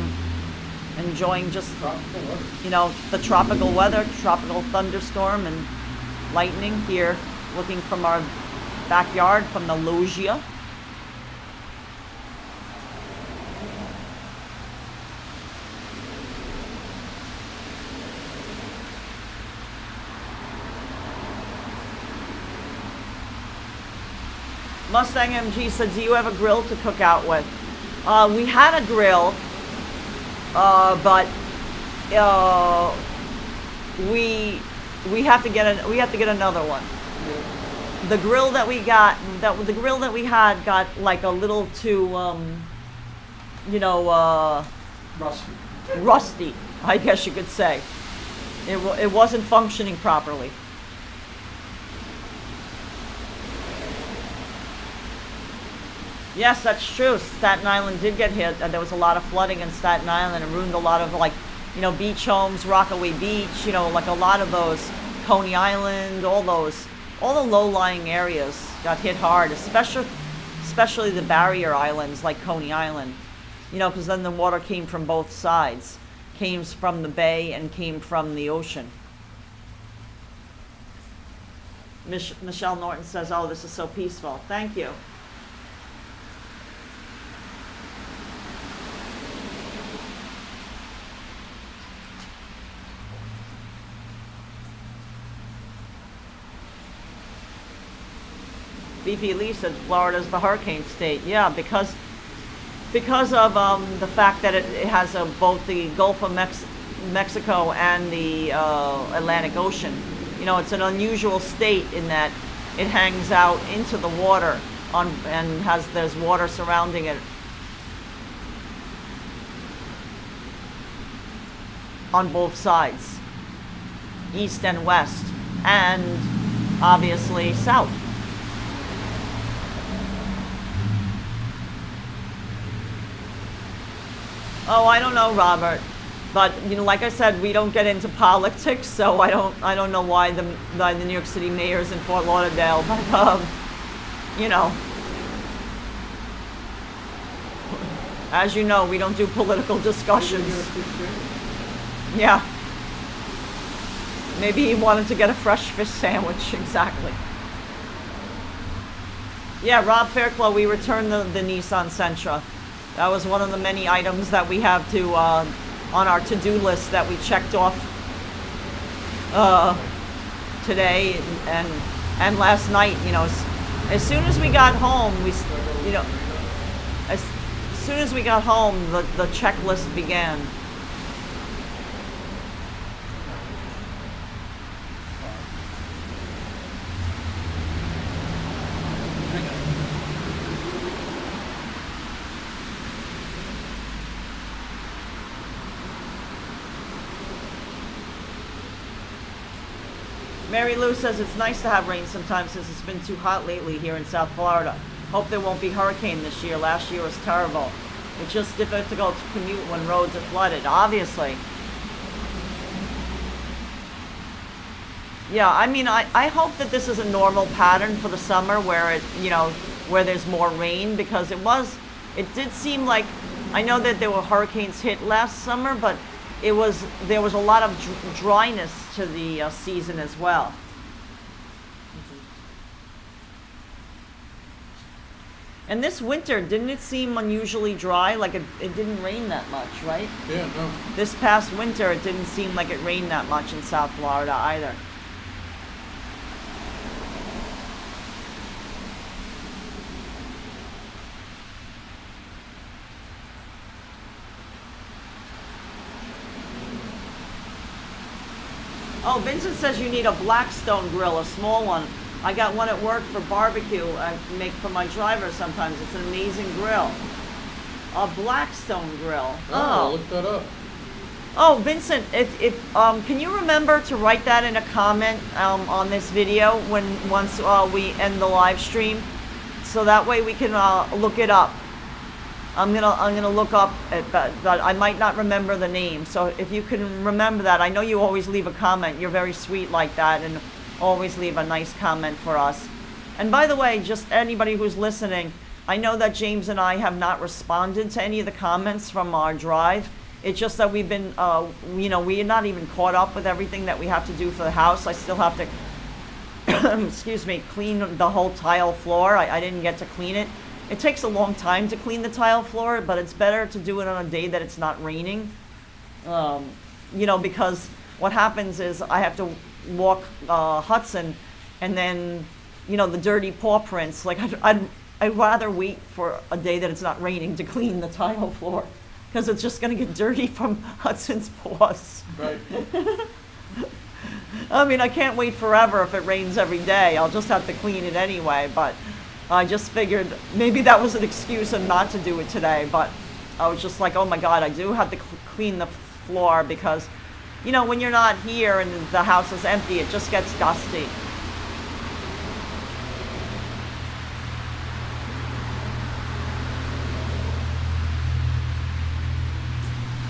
just the tropical weather, tropical thunderstorm and lightning here, looking from our backyard from the loggia. Mustang MG said, do you have a grill to cook out with? We had a grill, but we have to get another one. The grill that we got, the grill that we had got like a little too, Rusty. rusty, I guess you could say. It wasn't functioning properly. Yes, that's true. Staten Island did get hit. There was a lot of flooding in Staten Island and ruined a lot of, like, beach homes, Rockaway Beach, like a lot of those, Coney Island, all the low-lying areas got hit hard, especially the barrier islands like Coney Island, because then the water came from both sides, came from the bay and came from the ocean. Michelle Norton says, oh, this is so peaceful. Thank you. Beefy Lee said Florida's the hurricane state. Yeah, because of the fact that it has both the Gulf of Mexico and the Atlantic Ocean. It's an unusual state in that it hangs out into the water and there's water surrounding it on both sides, east and west, and obviously south. Oh, I don't know, Robert, but like I said, we don't get into politics, so I don't know why the New York City mayor is in Fort Lauderdale, but as you know, we don't do political discussions. Yeah. Maybe he wanted to get a fresh fish sandwich, exactly. Yeah, Rob Fairclough, we returned the Nissan Sentra. That was one of the many items that we have to on our to-do list that we checked off today and last night. As soon as we got home, as soon as we got home, the checklist began. Mary Lou says it's nice to have rain sometimes since it's been too hot lately here in South Florida. Hope there won't be hurricane this year. Last year was terrible. It's just difficult to commute when roads are flooded, obviously. Yeah, I mean, I hope that this is a normal pattern for the summer where where there's more rain, because it did seem like, I know that there were hurricanes hit last summer, but there was a lot of dryness to the season as well. And this winter, didn't it seem unusually dry? Like it didn't rain that much, right? Yeah, no. This past winter, it didn't seem like it rained that much in South Florida either. Oh, Vincent says you need a Blackstone grill, a small one. I got one at work for barbecue. I make for my driver sometimes. It's an amazing grill. A Blackstone grill. Oh, look that up. Oh, Vincent, if can you remember to write that in a comment on this video once we end the live stream, so that way we can look it up. I'm gonna look up it, but I might not remember the name. So if you can remember that, I know you always leave a comment. You're very sweet like that, and always leave a nice comment for us. And by the way, just anybody who's listening, I know that James and I have not responded to any of the comments from our drive. It's just that we've been, we are not even caught up with everything that we have to do for the house. I still have to, excuse me, clean the whole tile floor. I didn't get to clean it. It takes a long time to clean the tile floor, but it's better to do it on a day that it's not raining. Because what happens is I have to walk Hudson, and then, you know, the dirty paw prints. Like I'd rather wait for a day that it's not raining to clean the tile floor, because it's just going to get dirty from Hudson's paws. Right. I mean, I can't wait forever if it rains every day. I'll just have to clean it anyway, but I just figured maybe that was an excuse and not to do it today, but I was just like, oh my God, I do have to clean the floor because, you know, when you're not here and the house is empty, it just gets dusty.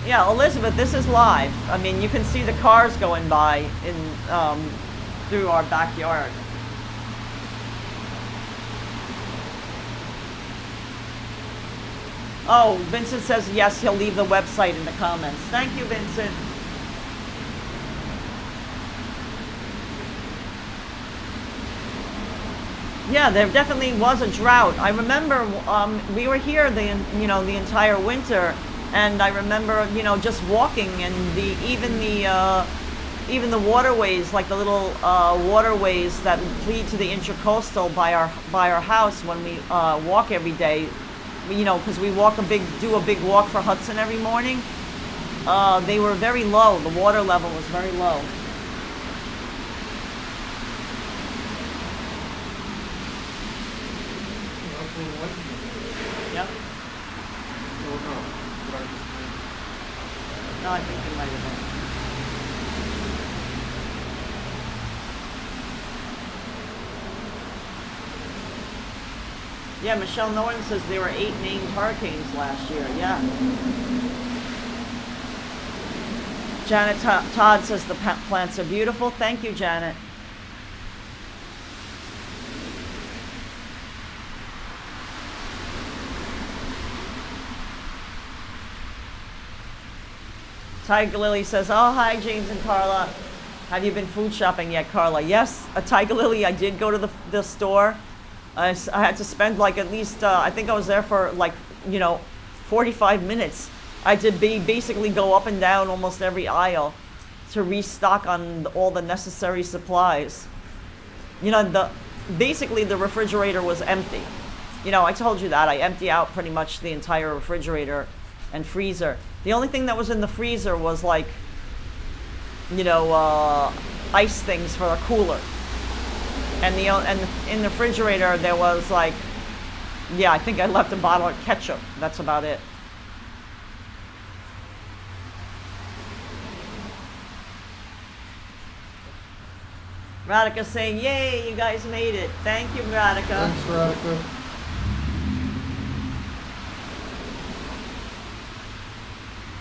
Yeah, Elizabeth, this is live. I mean, you can see the cars going by in through our backyard. Oh, Vincent says yes, he'll leave the website in the comments. Thank you, Vincent. Yeah, there definitely was a drought. I remember we were here the entire winter, and I remember, you know, just walking and even the waterways, like the little waterways that lead to the intercoastal by our house when we walk every day, you know, because we do a big walk for Hudson every morning. They were very low. The water level was very low. Yep. No, I think it might have been. Yeah, Michelle Norton says there were 8 named hurricanes last year. Yeah. Janet Todd says the plants are beautiful. Thank you, Janet. Tiger Lily says, oh, hi, James and Karla. Have you been food shopping yet, Karla? Yes, Tiger Lily, I did go to the store. I had to spend like at least, I think I was there for like, you know, 45 minutes. I had to basically go up and down almost every aisle to restock on all the necessary supplies. You know, basically the refrigerator was empty. You know, I told you that. I empty out pretty much the entire refrigerator and freezer. The only thing that was in the freezer was like, you know, ice things for the cooler. And in the refrigerator there was like, yeah, I think I left a bottle of ketchup. That's about it. Radhika saying, yay, you guys made it. Thank you, Radhika. Thanks, Radhika.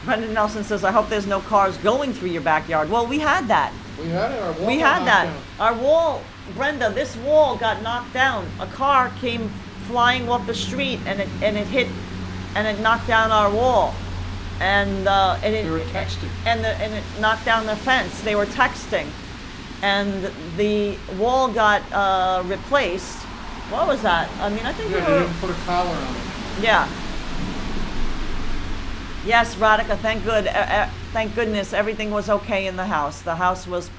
Brendan Nelson says, I hope there's no cars going through your backyard. Well, we had that. We had it. Our wall We got had knocked that. down. Our wall, Brenda, this wall got knocked down. A car came flying off the street and it knocked down our wall. And They were texting. And it knocked down the fence. They were texting. And the wall got replaced. What was that? I mean, I think Yeah, they didn't put a collar on it. yeah. Yes, Radhika, thank goodness everything was okay in the house. The house was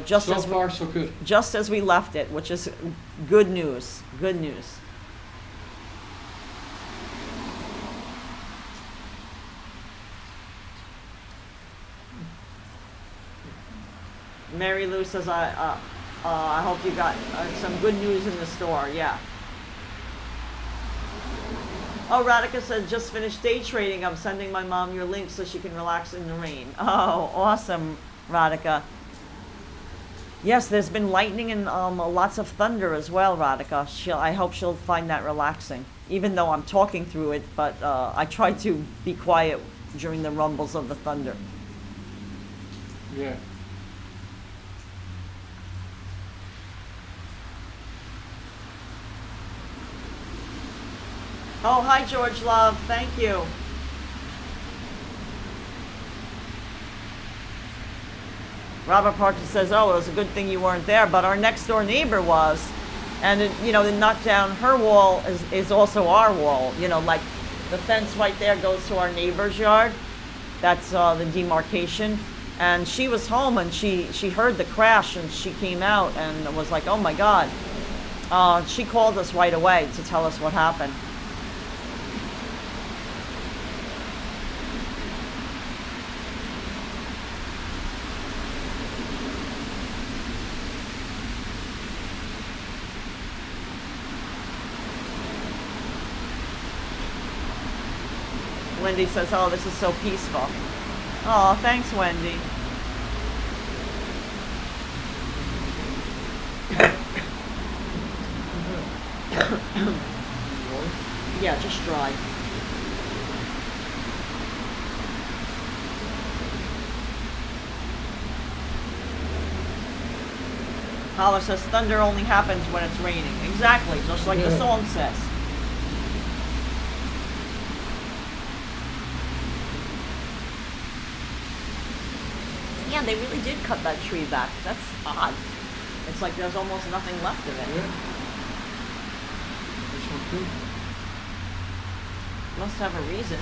just So far, so good. just as we left it, which is good news. Good news. Mary Lou says, I hope you got some good news in the store. Yeah. Oh, Radhika said, just finished day trading. I'm sending my mom your link so she can relax in the rain. Oh, awesome, Radhika. Yes, there's been lightning and lots of thunder as well, Radhika. I hope she'll find that relaxing, even though I'm talking through it, but I try to be quiet during the rumbles of the thunder. Yeah. Oh, hi, George Love. Thank you. Robert Parker says, oh, it was a good thing you weren't there, but our next door neighbor was. And, it knocked down her wall is also our wall. You know, like the fence right there goes to our neighbor's yard. That's the demarcation. And she was home and she heard the crash and she came out and was like, oh my God. She called us right away to tell us what happened. Wendy says, oh, this is so peaceful. Oh, thanks, Wendy. Yeah, just dry. Karla says, thunder only happens when it's raining. Exactly, just like the song says. Yeah, they really did cut that tree back. That's odd. It's like there's almost nothing left of it. Yeah. This one too. Must have a reason.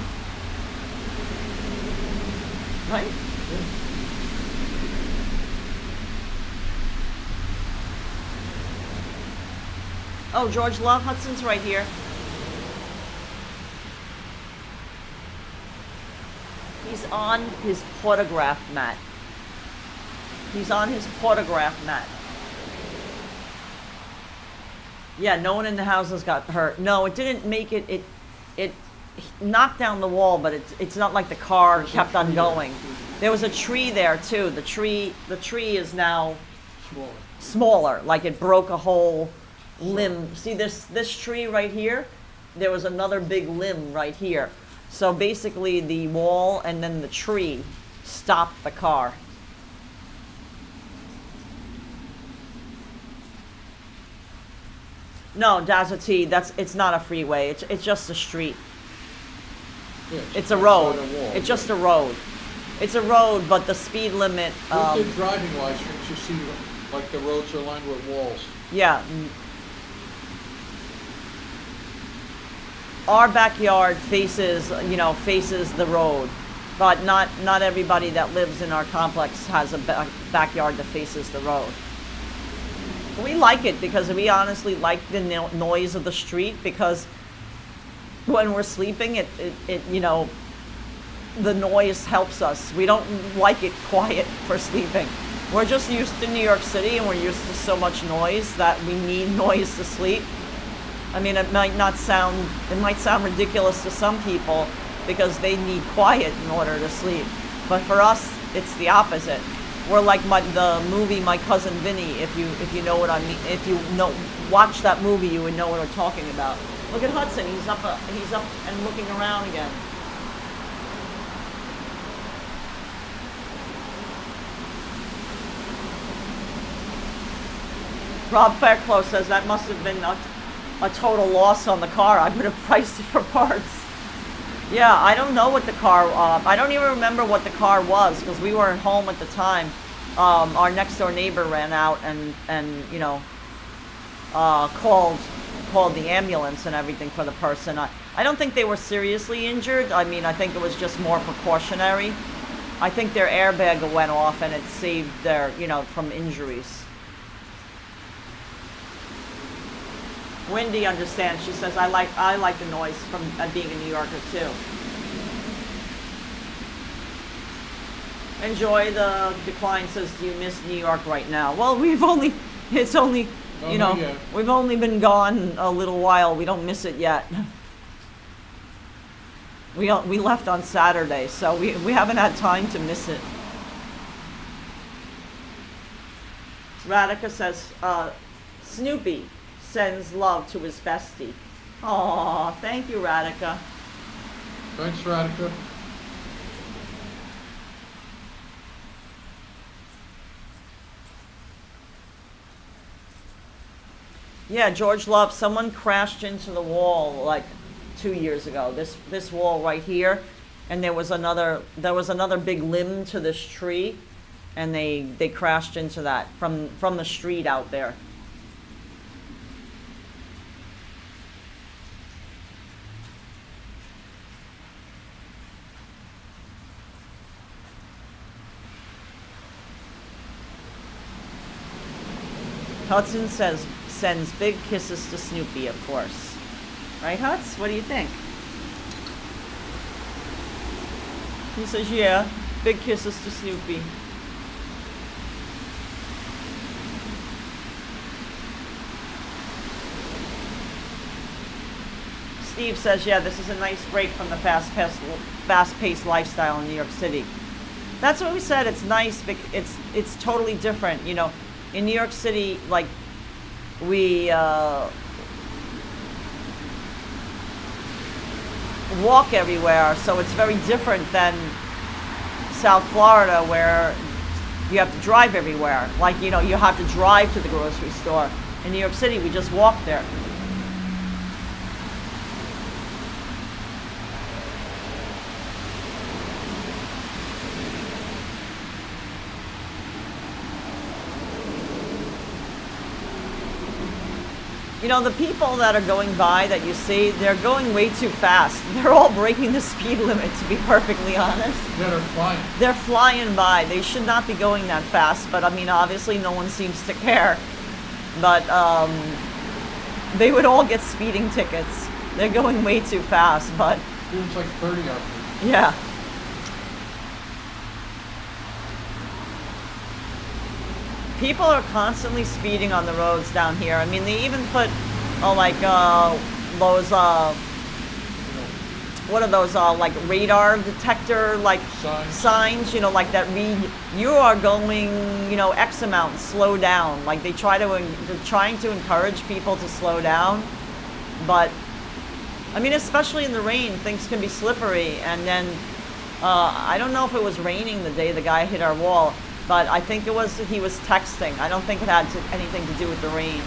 Right? Yeah. Oh, George Love Hudson's right here. He's on his photograph mat. He's on his photograph mat. Yeah, no one in the houses got hurt. No, it didn't make it. It knocked down the wall, but it's not like the car kept on going. There was a tree there too. The tree is now smaller. Like it broke a whole limb. See this tree right here? There was another big limb right here. So basically the wall and then the tree stopped the car. No, Dazza it's not a freeway. It's just a street. Yeah, It's a road. outside a wall. It's just a road. It's a road, but the speed limit. With the driving license, you see like the roads are lined with walls. Yeah. Our backyard faces the road, but not everybody that lives in our complex has a backyard that faces the road. We like it because we honestly like the noise of the street, because when we're sleeping, it the noise helps us. We don't like it quiet for sleeping. We're just used to New York City, and we're used to so much noise that we need noise to sleep. I mean, it might sound ridiculous to some people because they need quiet in order to sleep. But for us, it's the opposite. We're like the movie My Cousin Vinny. If you know what I mean, if you watch that movie, you would know what we're talking about. Look at Hudson. He's up and looking around again. Rob Fairclough says that must have been a total loss on the car. I would have priced it for parts. Yeah, I don't know what the car, I don't even remember what the car was because we weren't home at the time. Our next door neighbor ran out and called the ambulance and everything for the person. I don't think they were seriously injured. I mean, I think it was just more precautionary. I think their airbag went off and it saved their, from injuries. Wendy understands. She says, I like the noise from being a New Yorker too. Enjoy the decline says, do you miss New York right now? Well, we've only been gone a little while. We don't miss it yet. We left on Saturday, so we haven't had time to miss it. Radhika says, Snoopy sends love to his bestie. Aw, thank you, Radhika. Thanks, Radhika. Yeah, George Love, someone crashed into the wall like 2 years ago. This wall right here, and there was another big limb to this tree, and they crashed into that from the street out there. Hudson says, sends big kisses to Snoopy, of course. Right, Huts? What do you think? He says, yeah, big kisses to Snoopy. Steve says, yeah, this is a nice break from the fast-paced lifestyle in New York City. That's what we said. It's nice. It's totally different. You know, in New York City, like, we walk everywhere, so it's very different than South Florida, where you have to drive everywhere. Like, you know, you have to drive to the grocery store. In New York City, we just walk there. You know, the people that are going by that you see, they're going way too fast. They're all breaking the speed limit, to be perfectly honest. Yeah, they're flying. They're flying by. They should not be going that fast, but I mean, obviously no one seems to care. But they would all get speeding tickets. They're going way too fast, but... It's like 30 out there. Yeah. People are constantly speeding on the roads down here. I mean, they even put, those, what are those, like radar detector, like signs, you know, like that read, you are going, you know, X amount, slow down. Like they're trying to encourage people to slow down. But, I mean, especially in the rain, things can be slippery. And then, I don't know if it was raining the day the guy hit our wall. But I think he was texting. I don't think it had anything to do with the rain.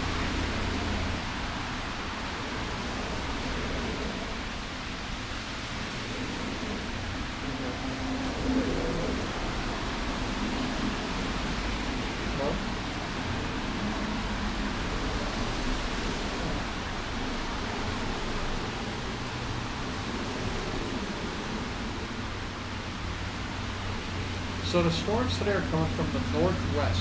So the storms today are coming from the northwest.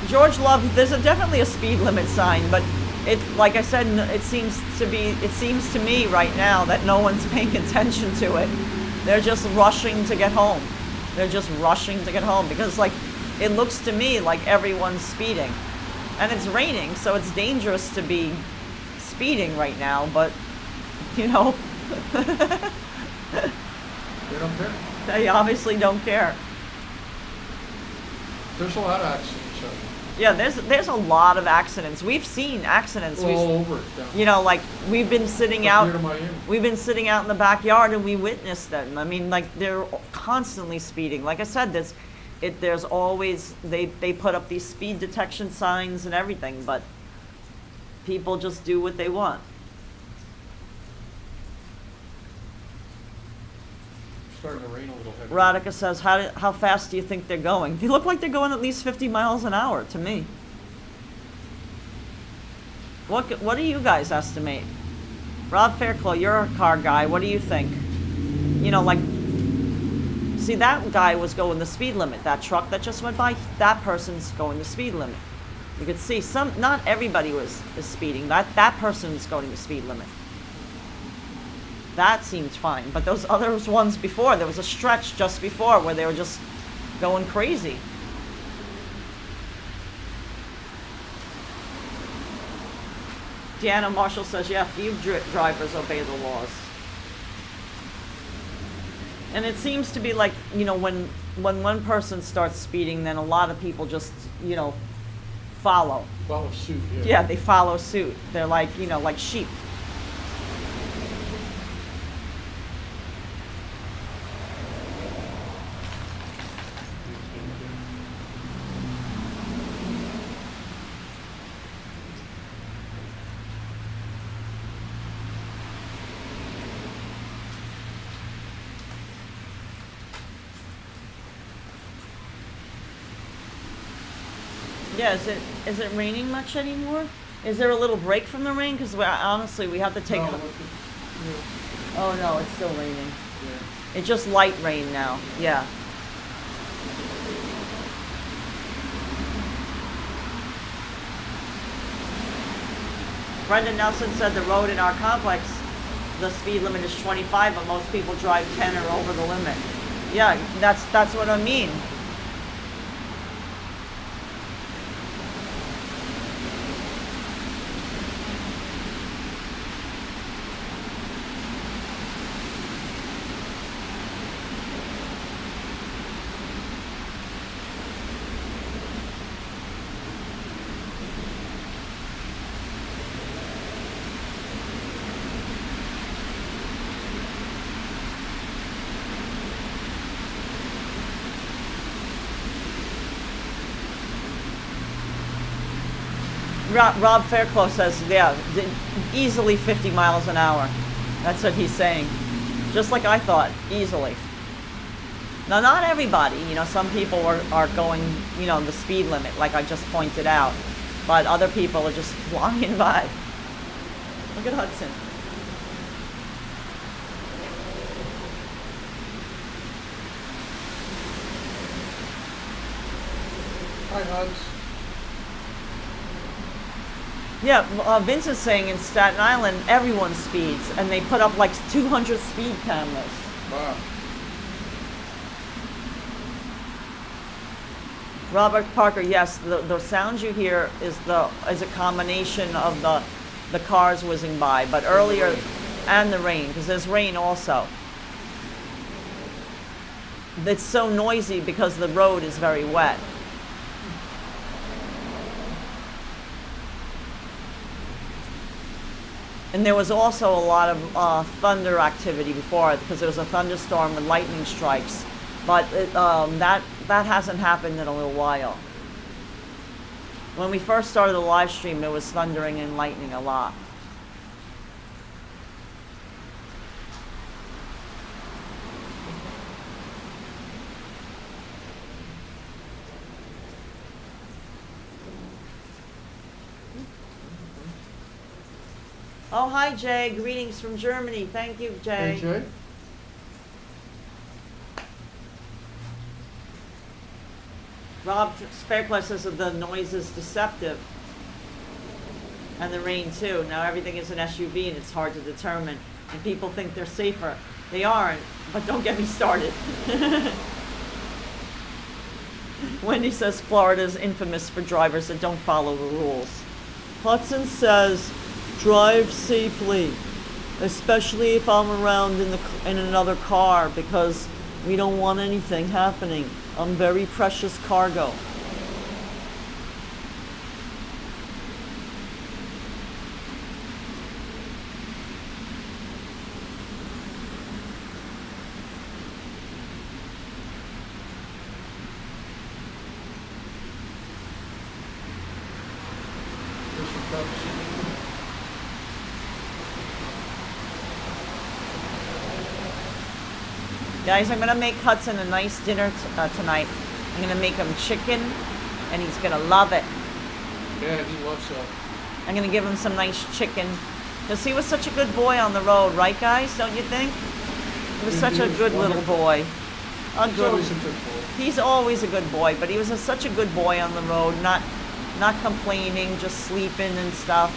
George Love, there's definitely a speed limit sign, but it, like I said, it seems to me right now that no one's paying attention to it. They're just rushing to get home. They're just rushing to get home because, like, it looks to me like everyone's speeding. And it's raining, so it's dangerous to be speeding right now, but, you know. They don't care. They obviously don't care. There's a lot of accidents. Yeah, there's a lot of accidents. We've seen accidents. All over it. Yeah. You know, like we've been sitting Up out. here to Miami. We've been sitting out in the backyard and we witnessed them. I mean, like they're constantly speeding. Like I said, there's always they put up these speed detection signs and everything, but people just do what they want. Starting to rain a little heavy. Radhika says, how fast do you think they're going? They look like they're going at least 50 miles an hour to me. What do you guys estimate? Rob Fairclough, you're a car guy. What do you think? You know, like, see, that guy was going the speed limit. That truck that just went by, that person's going the speed limit. You could see not everybody is speeding. That person's going the speed limit. That seemed fine, but those other ones before, there was a stretch just before where they were just going crazy. Deanna Marshall says, yeah, few drivers obey the laws. And it seems to be like, you know, when one person starts speeding, then a lot of people just, you know, follow. Follow suit, yeah. Yeah, they follow suit. They're like, you know, like sheep. Yeah, is it raining much anymore? Is there a little break from the rain? Because honestly, we have to take. Oh no, it's still raining. Yeah. It's just light rain now. Yeah. Brendan Nelson said the road in our complex, the speed limit is 25, but most people drive 10 or over the limit. Yeah, that's what I mean. Rob Fairclough says, yeah, easily 50 miles an hour. That's what he's saying. Just like I thought, easily. Now, not everybody, you know, some people are going, you know, the speed limit, like I just pointed out. But other people are just flying by. Look at Hudson. Hi, Huds. Yeah, Vince is saying in Staten Island, everyone speeds, and they put up like 200 speed cameras. Wow. Robert Parker, yes, the sound you hear is a combination of the cars whizzing by, but earlier, and the rain, because there's rain also. It's so noisy because the road is very wet. And there was also a lot of thunder activity before, because there was a thunderstorm with lightning strikes. But that hasn't happened in a little while. When we first started the live stream, there was thundering and lightning a lot. Oh, hi, Jay. Greetings from Germany. Thank you, Jay. Hey, Jay. Rob Spareclaw says that the noise is deceptive. And the rain, too. Now everything is an SUV and it's hard to determine. And people think they're safer. They aren't, but don't get me started. Wendy says Florida is infamous for drivers that don't follow the rules. Hudson says, drive safely, especially if I'm around in another car, because we don't want anything happening. I'm very precious cargo. Here's some cups. Guys, I'm gonna make Hudson a nice dinner tonight. I'm gonna make him chicken, and he's gonna love it. Yeah, he loves that. I'm gonna give him some nice chicken, because he was such a good boy on the road, right, guys? Don't you think? He was He such a was good little wonderful. boy. He's always a good boy. He's always a good boy, but he was such a good boy on the road, not complaining, just sleeping and stuff.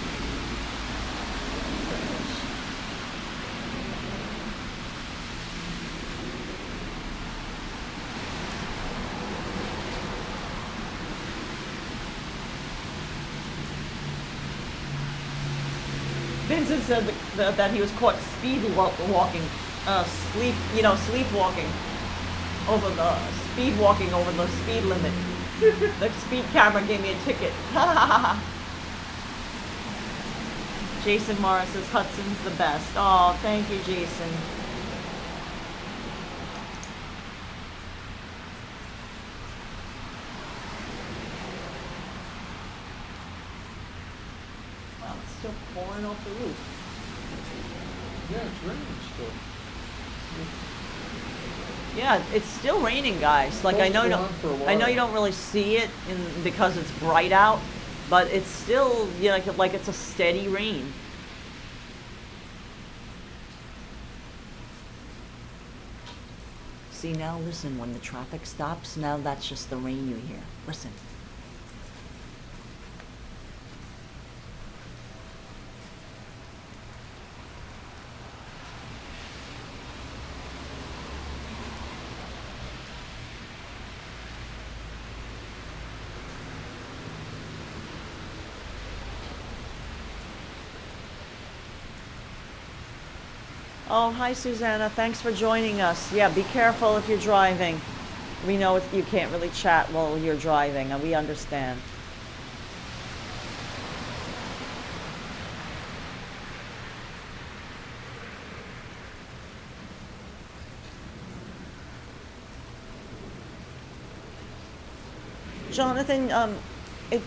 Vincent said that he was caught sleepwalking over the speed limit. The speed camera gave me a ticket. Jason Morris says Hudson's the best. Oh, thank you, Jason. Wow, it's still pouring off the roof. Yeah, it's raining still. Yeah, it's still raining, guys. Like, I know you Supposed to go on for a I know while. you don't really see it because it's bright out, but it's still, you know, like it's a steady rain. See, now listen, when the traffic stops, now that's just the rain you hear. Listen. Oh, hi, Susanna. Thanks for joining us. Yeah, be careful if you're driving. We know you can't really chat while you're driving, and we understand. Jonathan, it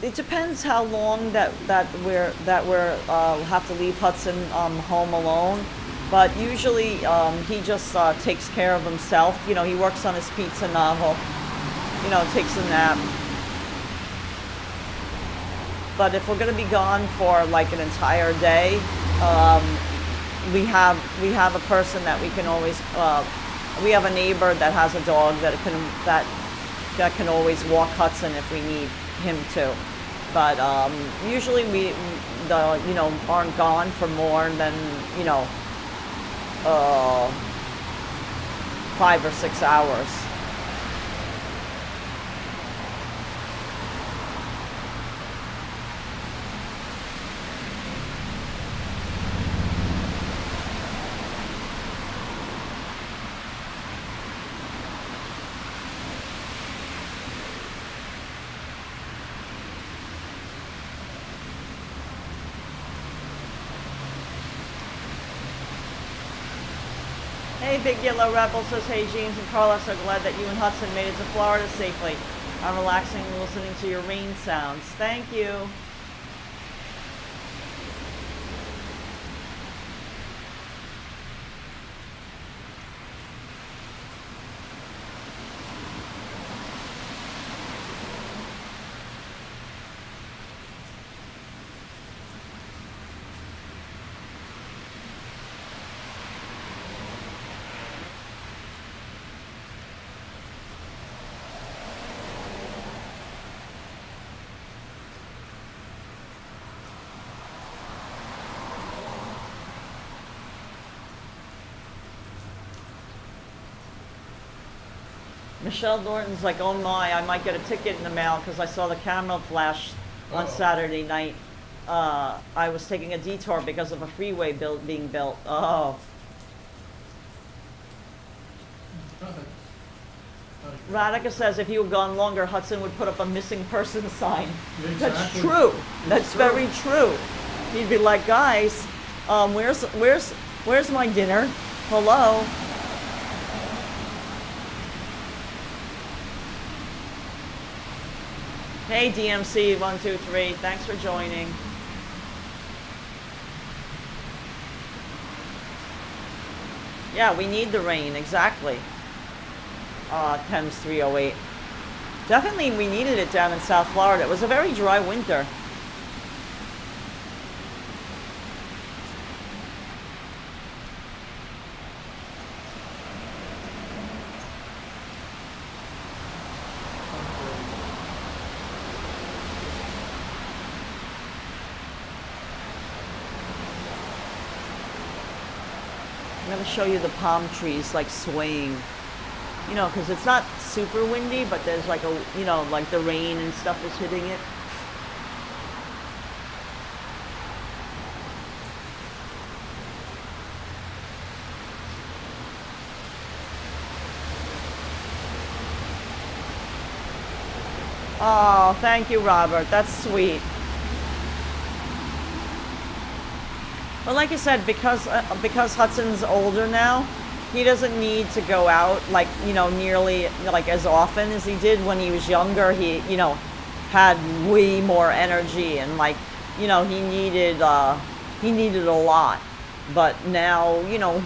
it depends how long that we're have to leave Hudson home alone, but usually he just takes care of himself. You know, he works on his pizza novel. You know, takes a nap. But if we're gonna be gone for like an entire day, um, we have a person that we can always. We have a neighbor that has a dog that can always walk Hudson if we need him to. But usually we aren't gone for more than you know 5 or 6 hours. Hey, Big Yellow Rebel says, hey, James and Karla, so glad that you and Hudson made it to Florida safely. I'm relaxing and listening to your rain sounds. Thank you. Michelle Norton's like, oh my, I might get a ticket in the mail because I saw the camera flash on Saturday night. I was taking a detour because of a freeway being built. Oh. Radhika says if you had gone longer, Hudson would put up a missing person sign. Exactly. That's true. That's very true. He'd be like, guys, where's my dinner? Hello. Hey, DMC123, thanks for joining. Yeah, we need the rain, exactly. Thames 308. Definitely we needed it down in South Florida. It was a very dry winter. I'm going to show you the palm trees like swaying, you know, because it's not super windy, but there's like a, you know, like the rain and stuff is hitting it. Oh, thank you, Robert. That's sweet. Well, like I said, because Hudson's older now, he doesn't need to go out like, you know, nearly like as often as he did when he was younger. He, you know, had way more energy and like, you know, he needed a lot. But now, you know,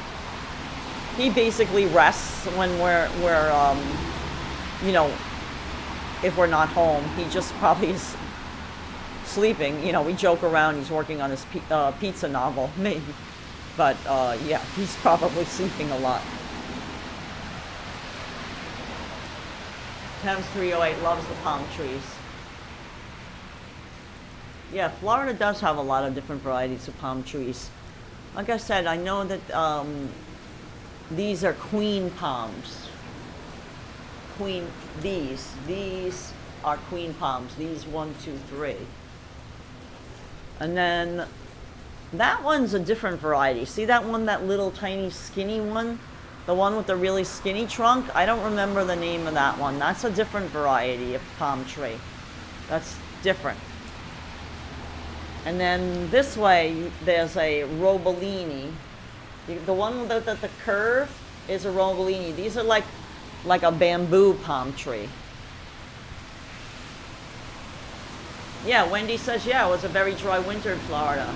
he basically rests when we're you know, if we're not home. He just probably is sleeping. You know, we joke around he's working on his pizza novel, maybe. But yeah, he's probably sleeping a lot. Thames 308 loves the palm trees. Yeah, Florida does have a lot of different varieties of palm trees. Like I said, I know that these are queen palms. These are queen palms. These 1, 2, 3. And then That one's a different variety. See that one, that little tiny skinny one? The one with the really skinny trunk? I don't remember the name of that one. That's a different variety of palm tree. That's different. And then this way, there's a Robolini. The one with the curve is a Robolini. These are like a bamboo palm tree. Yeah, Wendy says, yeah, it was a very dry winter in Florida.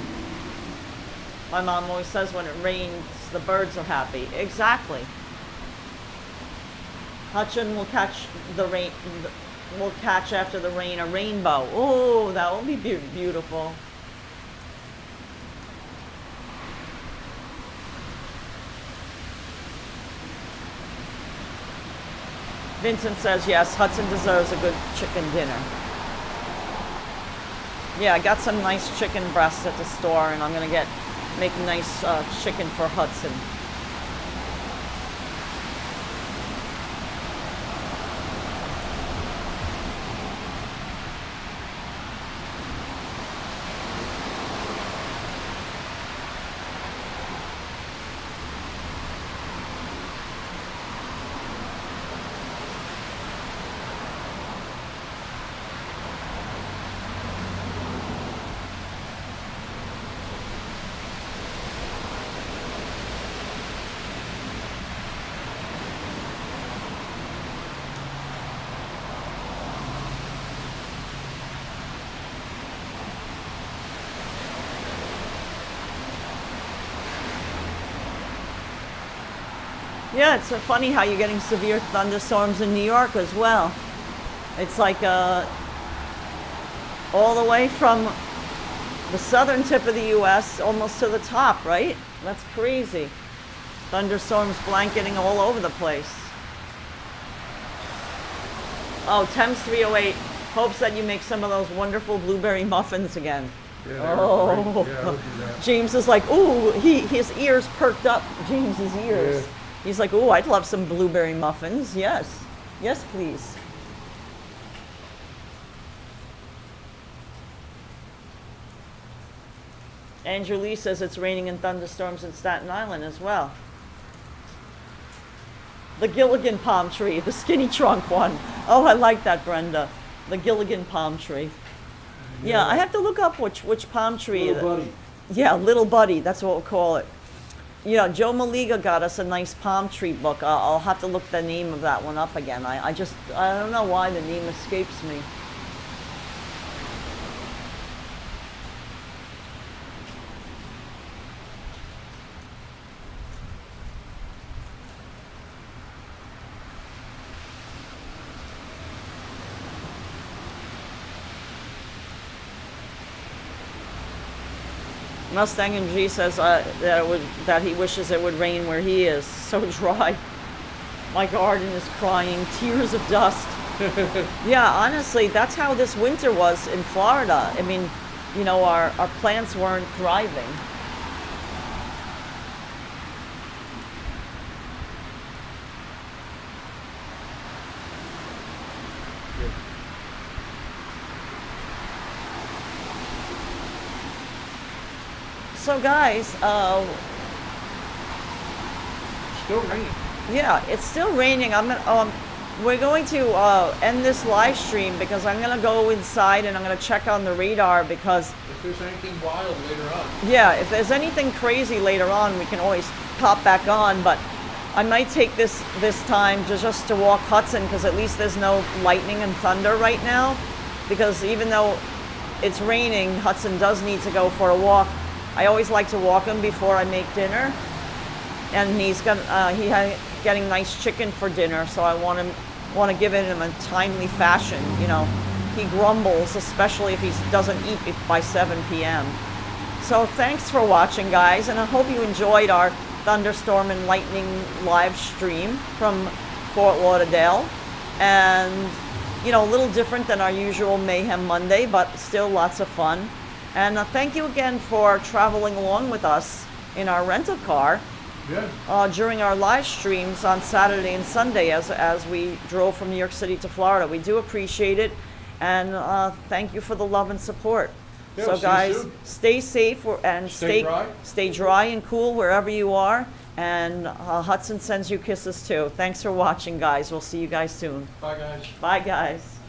My mom always says when it rains, the birds are happy. Exactly. Hudson will catch the rain, will catch after the rain a rainbow. Oh, that will be beautiful. Vincent says, yes, Hudson deserves a good chicken dinner. Yeah, I got some nice chicken breasts at the store, and I'm going to make nice chicken for Hudson. Yeah, it's funny how you're getting severe thunderstorms in New York as well. It's like all the way from the southern tip of the U.S. almost to the top, right? That's crazy. Thunderstorms blanketing all over the place. Oh, Thames 308 hopes that you make some of those wonderful blueberry muffins again. Yeah, oh, yeah, I'll do that. James is like, ooh, his ears perked up. James's ears. Yeah. He's like, ooh, I'd love some blueberry muffins. Yes, yes, please. Andrew Lee says it's raining in thunderstorms in Staten Island as well. The Gilligan palm tree, the skinny trunk one. Oh, I like that, Brenda. The Gilligan palm tree. Yeah, I have to look up which palm tree. Little buddy. Yeah, Little Buddy, that's what we'll call it. Yeah, Joe Maliga got us a nice palm tree book. I'll have to look the name of that one up again. I don't know why the name escapes me. Mustang MG says that he wishes it would rain where he is. So dry. My garden is crying tears of dust. Yeah, honestly, that's how this winter was in Florida. I mean, you know, our plants weren't thriving. So guys, Still raining. yeah, it's still raining. We're going to end this live stream because I'm gonna go inside and I'm gonna check on the radar because If there's anything wild later on. yeah, if there's anything crazy later on, we can always pop back on. But I might take this time just to walk Hudson because at least there's no lightning and thunder right now. Because even though it's raining, Hudson does need to go for a walk. I always like to walk him before I make dinner, and he's getting nice chicken for dinner, so I want to give it him a timely fashion. You know, he grumbles, especially if he doesn't eat by 7 p.m. So thanks for watching, guys, and I hope you enjoyed our thunderstorm and lightning live stream from Fort Lauderdale, and you know, a little different than our usual Mayhem Monday, but still lots of fun. And thank you again for traveling along with us in our rental car during our live streams on Saturday and Sunday as we drove from New York City to Florida. We do appreciate it, and thank you for the love and support. Yeah, So we'll see you guys, soon. stay safe and stay dry and cool wherever you are. And Hudson sends you kisses too. Thanks for watching, guys. We'll see you guys soon. Bye, guys. Bye, guys.